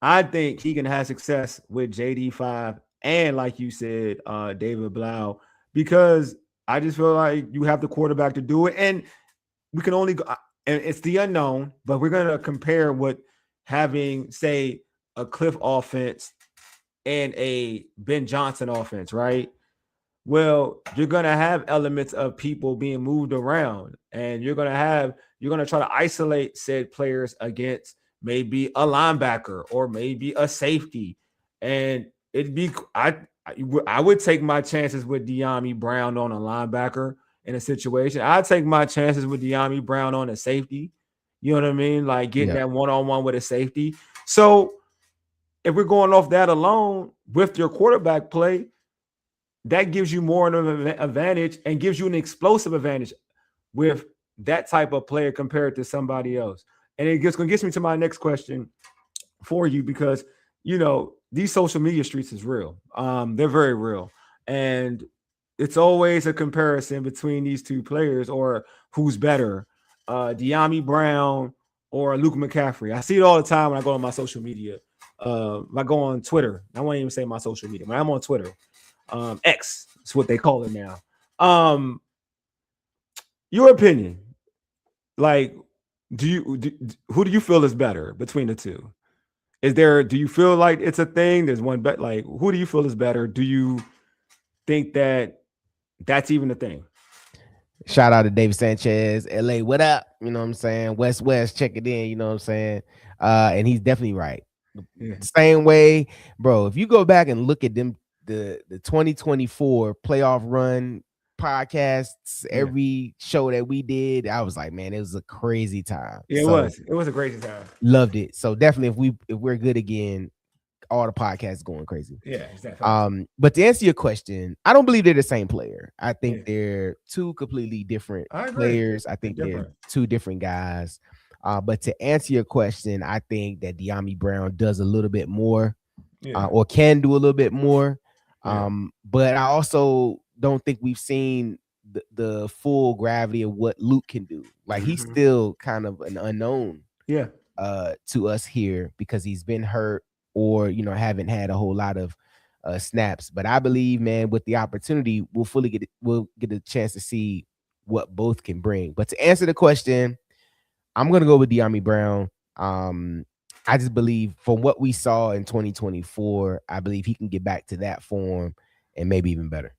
I think he can have success with JD5 and, like you said, David Blau, because I just feel like you have the quarterback to do it. And we can only go, and it's the unknown, but we're going to compare what having, say, a Cliff offense and a Ben Johnson offense, right? Well, you're going to have elements of people being moved around, and you're going to try to isolate said players against maybe a linebacker or maybe a safety. And I would take my chances with Dyami Brown on a linebacker in a situation. I'd take my chances with Dyami Brown on a safety. You know what I mean? Like getting that one-on-one with a safety. So if we're going off that alone with your quarterback play, that gives you more of an advantage and gives you an explosive advantage with that type of player compared to somebody else. And it gets me to my next question for you, because, you know, these social media streets is real. They're very real. And it's always a comparison between these two players, or who's better, Dyami Brown or Luke McCaffrey. I see it all the time when I go on my social media. When I go on Twitter, I won't even say my social media. When I'm on Twitter, X is what they call it now. Your opinion, like, who do you feel is better between the two? Do you feel like it's a thing? There's one bet. Like, who do you feel is better? Do you think that that's even a thing? Shout out to David Sanchez, LA. What up? You know what I'm saying? West, check it in. You know what I'm saying? And he's definitely right. Yeah. Same way, bro. If you go back and look at them, the 2024 playoff run podcasts, every show that we did, I was like, man, it was a crazy time. Yeah, it was a crazy time. Loved it. So definitely, if we're good again, all the podcasts going crazy. Yeah, exactly. But to answer your question, I don't believe they're the same player. I think they're two completely different players. I think they're two different guys. But to answer your question, I think that Dyami Brown does a little bit more, or can do a little bit more. But I also don't think we've seen the full gravity of what Luke can do. Like, he's still kind of an unknown to us here, because he's been hurt, or, you know, haven't had a whole lot of snaps. But I believe, man, with the opportunity, we'll get a chance to see what both can bring. But to answer the question, I'm gonna go with Dyami Brown. I just believe, from what we saw in 2024, I believe he can get back to that form and maybe even better.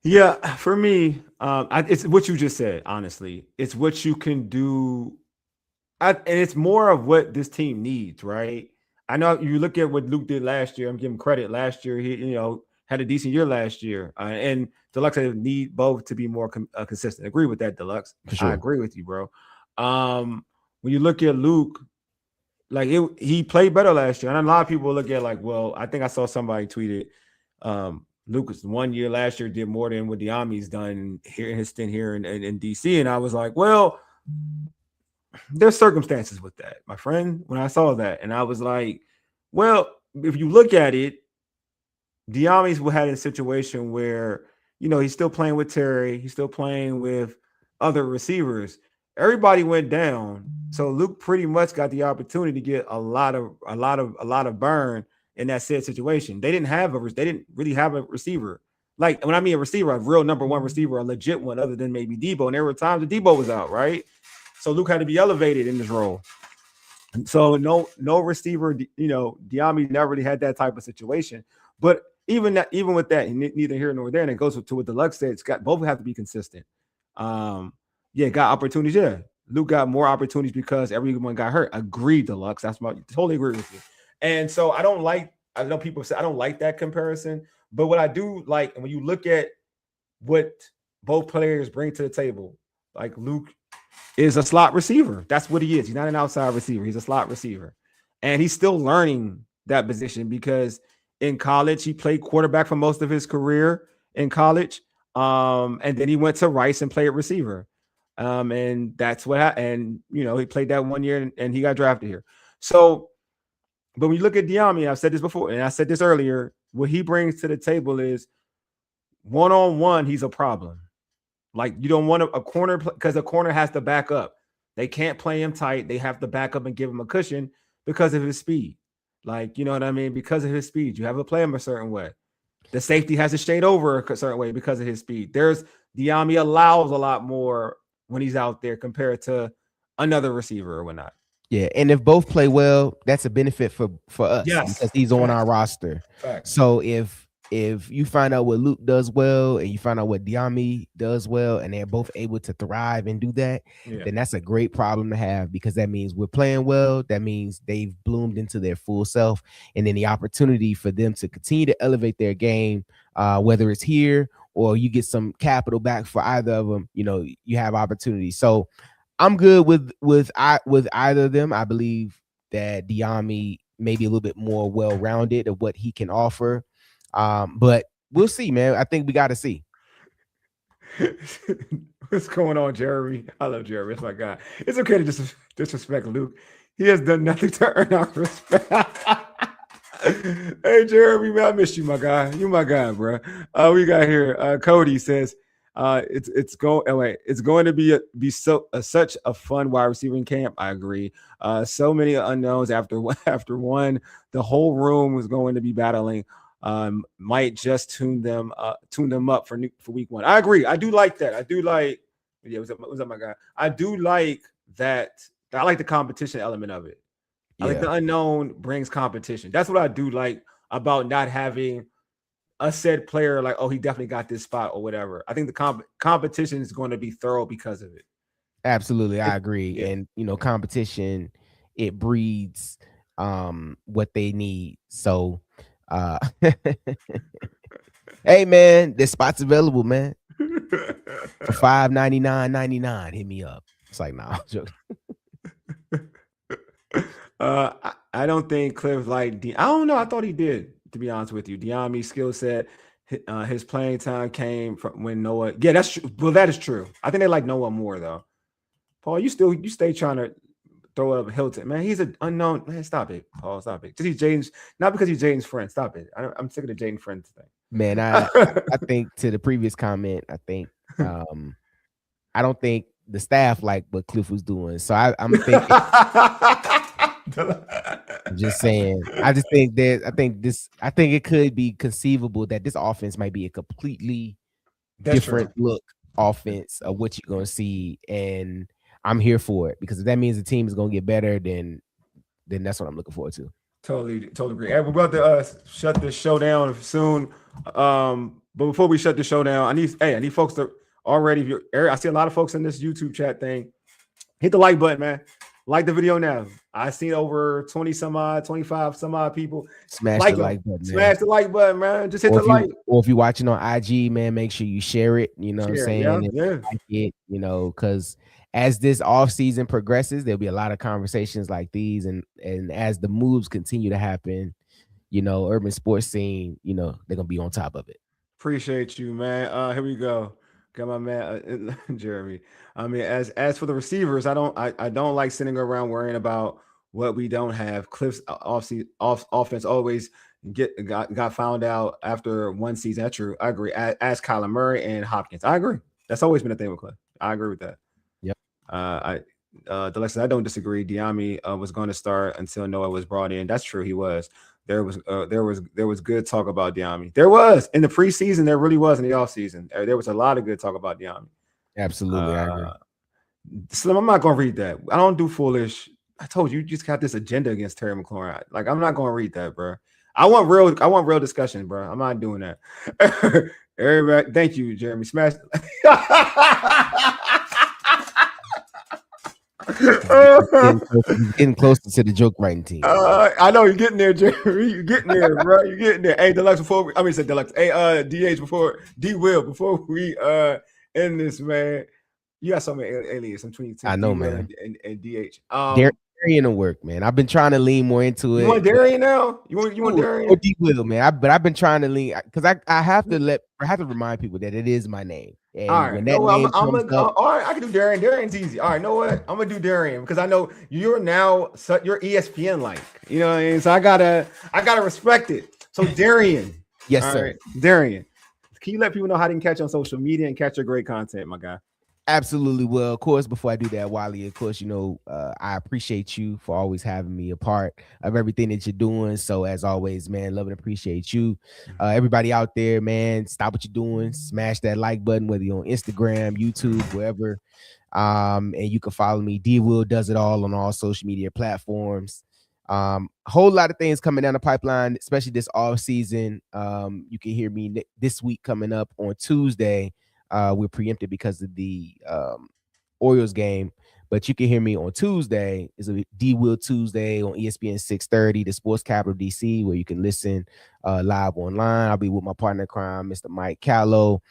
Yeah, for me, it's what you just said. Honestly, it's what you can do, and it's more of what this team needs, right? I know you look at what Luke did last year. I'm giving credit. Last year, he, you know, had a decent year last year, and Deluxe need both to be more consistent. Agree with that, Deluxe. For sure. I agree with you, bro. When you look at Luke, like, he played better last year, and a lot of people look at, like, well, I think I saw somebody tweeted, Lucas 1 year last year did more than what Dyami's done here in his stint here in DC, and I was like, well, there's circumstances with that, my friend. When I saw that, and I was like, well, if you look at it, Dyami's had a situation where, you know, he's still playing with Terry, he's still playing with other receivers. Everybody went down, so Luke pretty much got the opportunity to get a lot of burn in that said situation. They didn't really have a receiver. Like, when I mean a receiver, a real number one receiver, a legit one, other than maybe Debo. And there were times that Debo was out, right? So Luke had to be elevated in this role. So no receiver, you know, Dyami never really had that type of situation. But even with that, neither here nor there, and it goes to what Deluxe said, both have to be consistent. Got opportunities. Yeah, Luke got more opportunities because everyone got hurt. Agreed, Deluxe. Totally agree with you. And so I know people say I don't like that comparison, but what I do like, and when you look at what both players bring to the table, like, Luke is a slot receiver. That's what he is. He's not an outside receiver. He's a slot receiver. And he's still learning that position, because in college, he played quarterback for most of his career in college. And then he went to Rice and played receiver. And that's what happened. And, you know, he played that 1 year and he got drafted here. So, but when you look at Dyami, I've said this before, and I said this earlier, what he brings to the table is one-on-one, he's a problem. Like, you don't want a corner because a corner has to back up. They can't play him tight. They have to back up and give him a cushion because of his speed. Like, you know what I mean? Because of his speed, you have to play him a certain way. The safety has to shade over a certain way because of his speed. Dyami allows a lot more when he's out there compared to another receiver or whatnot. Yeah, and if both play well, that's a benefit for us because he's on our roster. Facts. So if you find out what Luke does well and you find out what Dyami does well and they're both able to thrive and do that, then that's a great problem to have because that means we're playing well. That means they've bloomed into their full self, and then the opportunity for them to continue to elevate their game, whether it's here or you get some capital back for either of them, you have opportunities. So I'm good with either of them. I believe that Dyami may be a little bit more well-rounded of what he can offer. But we'll see, man. I think we got to see. What's going on, Jeremy? I love Jeremy. That's my guy. It's okay to disrespect Luke. He has done nothing to earn our respect. Hey, Jeremy, man, I missed you, my guy. You my guy, bro. We got here. Cody says it's going to be such a fun wide receiving camp. I agree. So many unknowns after one. The whole room was going to be battling. Might just tune them up for week one. I agree. I do like that. What's up, my guy? I do like that. I like the competition element of it. I like the unknown brings competition. That's what I do like about not having a said player like, oh, he definitely got this spot or whatever. I think the competition is going to be thorough because of it. Absolutely, I agree. Yeah. And competition, it breeds what they need. So hey man, there's spots available, man. For $5.99.99, hit me up. It's like, nah, I'm joking. I don't think Cliff I don't know. I thought he did, to be honest with you. Dyami's skill set, his playing time came from when Noah. Yeah, that's true. Well, that is true. I think they like Noah more though. Paul, you stay trying to throw up Hilton, man. He's an unknown. Man, stop it, Paul. Stop it. Just he's Jaden's, not because he's Jaden's friend. Stop it. I'm sick of the Jaden friends thing. Man, I think to the previous comment, I think I don't think the staff like what Cliff was doing. So I'm thinking. I'm just saying. I think it could be conceivable that this offense might be a completely different look offense of what you're gonna see, and I'm here for it because if that means the team is gonna get better, then that's what I'm looking forward to. Totally agree. Hey, we're about to shut this show down soon. But before we shut the show down, I need folks to already. I see a lot of folks in this YouTube chat thing. Hit the like button, man. Like the video now. I seen over 25 some odd people. Smash the like button. Smash the like button, man. Just hit the like. Or if you're watching on IG, man, make sure you share it. You know what I'm saying? Yeah. Like it, because as this offseason progresses, there'll be a lot of conversations like these. And as the moves continue to happen, urban sports scene, they're gonna be on top of it. Appreciate you, man. Here we go. Got my man Jeremy. I mean, as for the receivers, I don't like sitting around worrying about what we don't have. Cliff's offense always got found out after one season. That's true. I agree. Ask Kyler Murray and Hopkins. I agree. That's always been a thing with Cliff. I agree with that. Yep. Delexis, I don't disagree. Dyami was going to start until Noah was brought in. That's true. He was. There was good talk about Dyami. There was in the preseason. There really was in the offseason. There was a lot of good talk about Dyami. Absolutely, I agree. Slim, I'm not going to read that. I don't do foolish. I told you just got this agenda against Terry McLaurin. Like, I'm not going to read that, bro. I want real discussion, bro. I'm not doing that. Everybody, thank you, Jeremy. Smash. Getting closer to the joke writing team. I know you're getting there, Jeremy. You're getting there, bro. You're getting there. Hey, Deluxe, Hey, DH before we end this, man. You got so many alias. I'm 22. I know, man. And DH. Darian will work, man. I've been trying to lean more into it. You want Darian now? You want Darian? Or D Will, man. But I've been trying to lean because I have to remind people that it is my name. And all right, all right, I can do Darian. Darian's easy. All right, know what? I'm gonna do Darian because I know you're ESPN like. You know what I mean? So I gotta respect it. So Darian, Yes, All sir. right. Darian, can you let people know how they can catch you on social media and catch your great content, my guy? Absolutely. Well, of course, before I do that, Wally, of course, I appreciate you for always having me a part of everything that you're doing. So as always, man, love and appreciate you. Everybody out there, man, stop what you're doing. Smash that like button, whether you're on Instagram, YouTube, wherever. And you can follow me. D Will does it all on all social media platforms. A whole lot of things coming down the pipeline, especially this off season. You can hear me this week coming up on Tuesday. We're preempted because of the Orioles game, but you can hear me on Tuesday. It's a D Will Tuesday on ESPN 630, the Sports Capital DC, where you can listen live online. I'll be with my partner in crime, Mr. Mike Callow,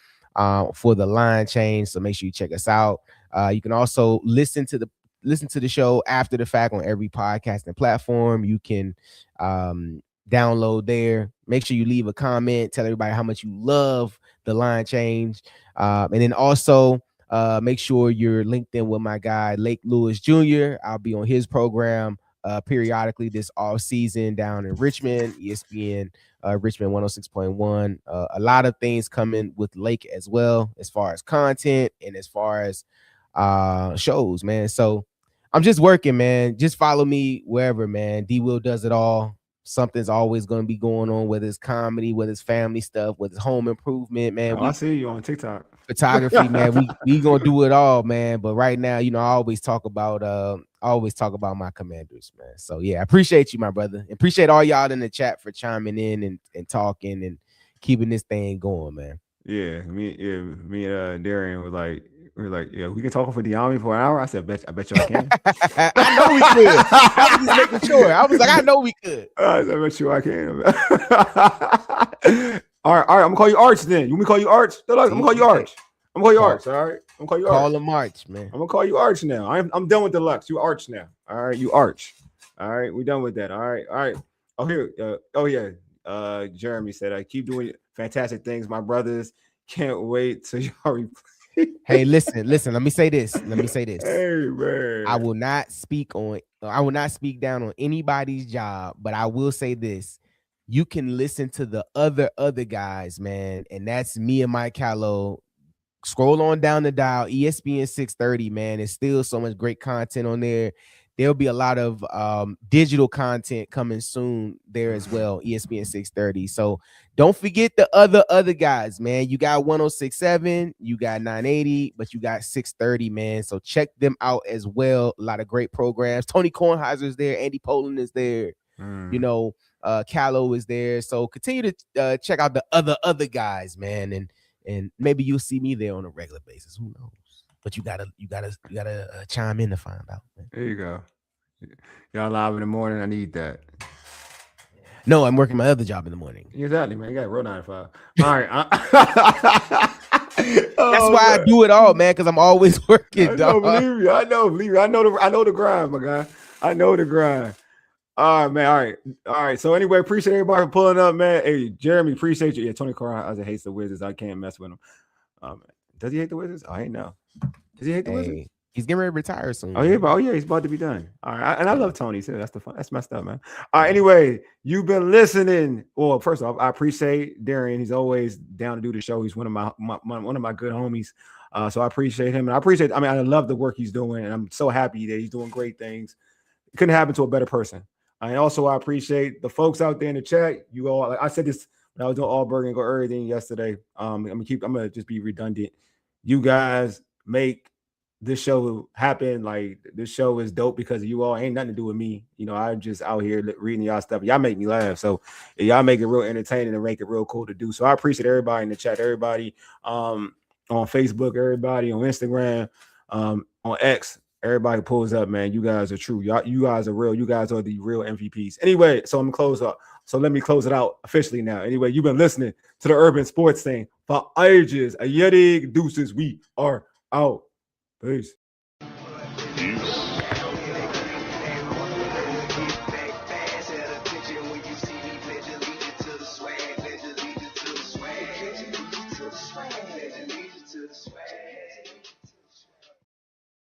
for the line change. So make sure you check us out. You can also listen to the show after the fact on every podcasting platform. You can download there. Make sure you leave a comment. Tell everybody how much you love the line change. And then also make sure you're linked in with my guy, Lake Lewis Jr. I'll be on his program periodically this off season down in Richmond, ESPN Richmond 106.1. A lot of things coming with Lake as well, as far as content and as far as shows, man. So I'm just working, man. Just follow me wherever, man. D Will does it all. Something's always going to be going on, whether it's comedy, whether it's family stuff, whether it's home improvement, man. I see you on TikTok. Photography, man. We gonna do it all, man. But right now, I always talk about my Commanders, man. So yeah, I appreciate you, my brother. Appreciate all y'all in the chat for chiming in and talking and keeping this thing going, man. Yeah, me and Darian were like, yeah, we can talk for Dyami for an hour. I said, I bet y'all can. I know we could. I was just making sure. I was like, I know we could. I bet you I can. All right. I'm gonna call you Arch then. You want me to call you Arch? I'm gonna call you Arch. I'm gonna call you Arch. All right. I'm gonna call you Arch. Call him Arch, man. I'm gonna call you Arch now. I'm done with the Lux. You Arch now. All right. You Arch. All right. We done with that. All right. Oh here. Jeremy said, I keep doing fantastic things, my brothers. Can't wait till y'all replay. Hey, listen. Let me say this. Hey, man. I will not speak down on anybody's job, but I will say this. You can listen to the other guys, man, and that's me and Mike Callow. Scroll on down the dial, ESPN 630, man. There's still so much great content on there. There'll be a lot of digital content coming soon there as well, ESPN 630. So don't forget the other guys, man. You got 106.7, you got 980, but you got 630, man. So check them out as well. A lot of great programs. Tony Kornheiser's there. Andy Poland is there. Callow is there. So continue to check out the other guys, man. And maybe you'll see me there on a regular basis. Who knows? But you gotta chime in to find out, man. There you go. Y'all live in the morning. I need that. No, I'm working my other job in the morning. Exactly, man. You got real 9 to 5. All right. That's why I do it all, man, because I'm always working, dog. Believe me. I know the grind, my guy. I know the grind. All right, man. All right. So anyway, appreciate everybody for pulling up, man. Hey, Jeremy, appreciate you. Yeah, Tony Kornheiser hates the Wizards. I can't mess with him. Does he hate the Wizards? I ain't know. Does he hate the Wizards? He's getting ready to retire soon. Oh yeah, he's about to be done. All right, and I love Tony too. That's messed up, man. All right, anyway, you've been listening. Well, first off, I appreciate Darian. He's always down to do the show. He's one of my good homies. So I appreciate him, and I love the work he's doing, and I'm so happy that he's doing great thing. It couldn't happen to a better person. And also, I appreciate the folks out there in the chat. You all, like I said this when I was doing Allberg and Go everything yesterday. I'm gonna just be redundant. You guys make this show happen. Like, this show is dope because of you all. Ain't nothing to do with me. I'm just out here reading y'all stuff. Y'all make me laugh. So y'all make it real entertaining and make it real cool to do. So I appreciate everybody in the chat, everybody on Facebook, everybody on Instagram, on X. Everybody pulls up, man. You guys are true. You guys are real. You guys are the real MVPs. Anyway, so I'm gonna close up. So let me close it out officially now. Anyway, you've been listening to the Urban Sports Thing for ages. A Yeti deuces. We are out. Peace.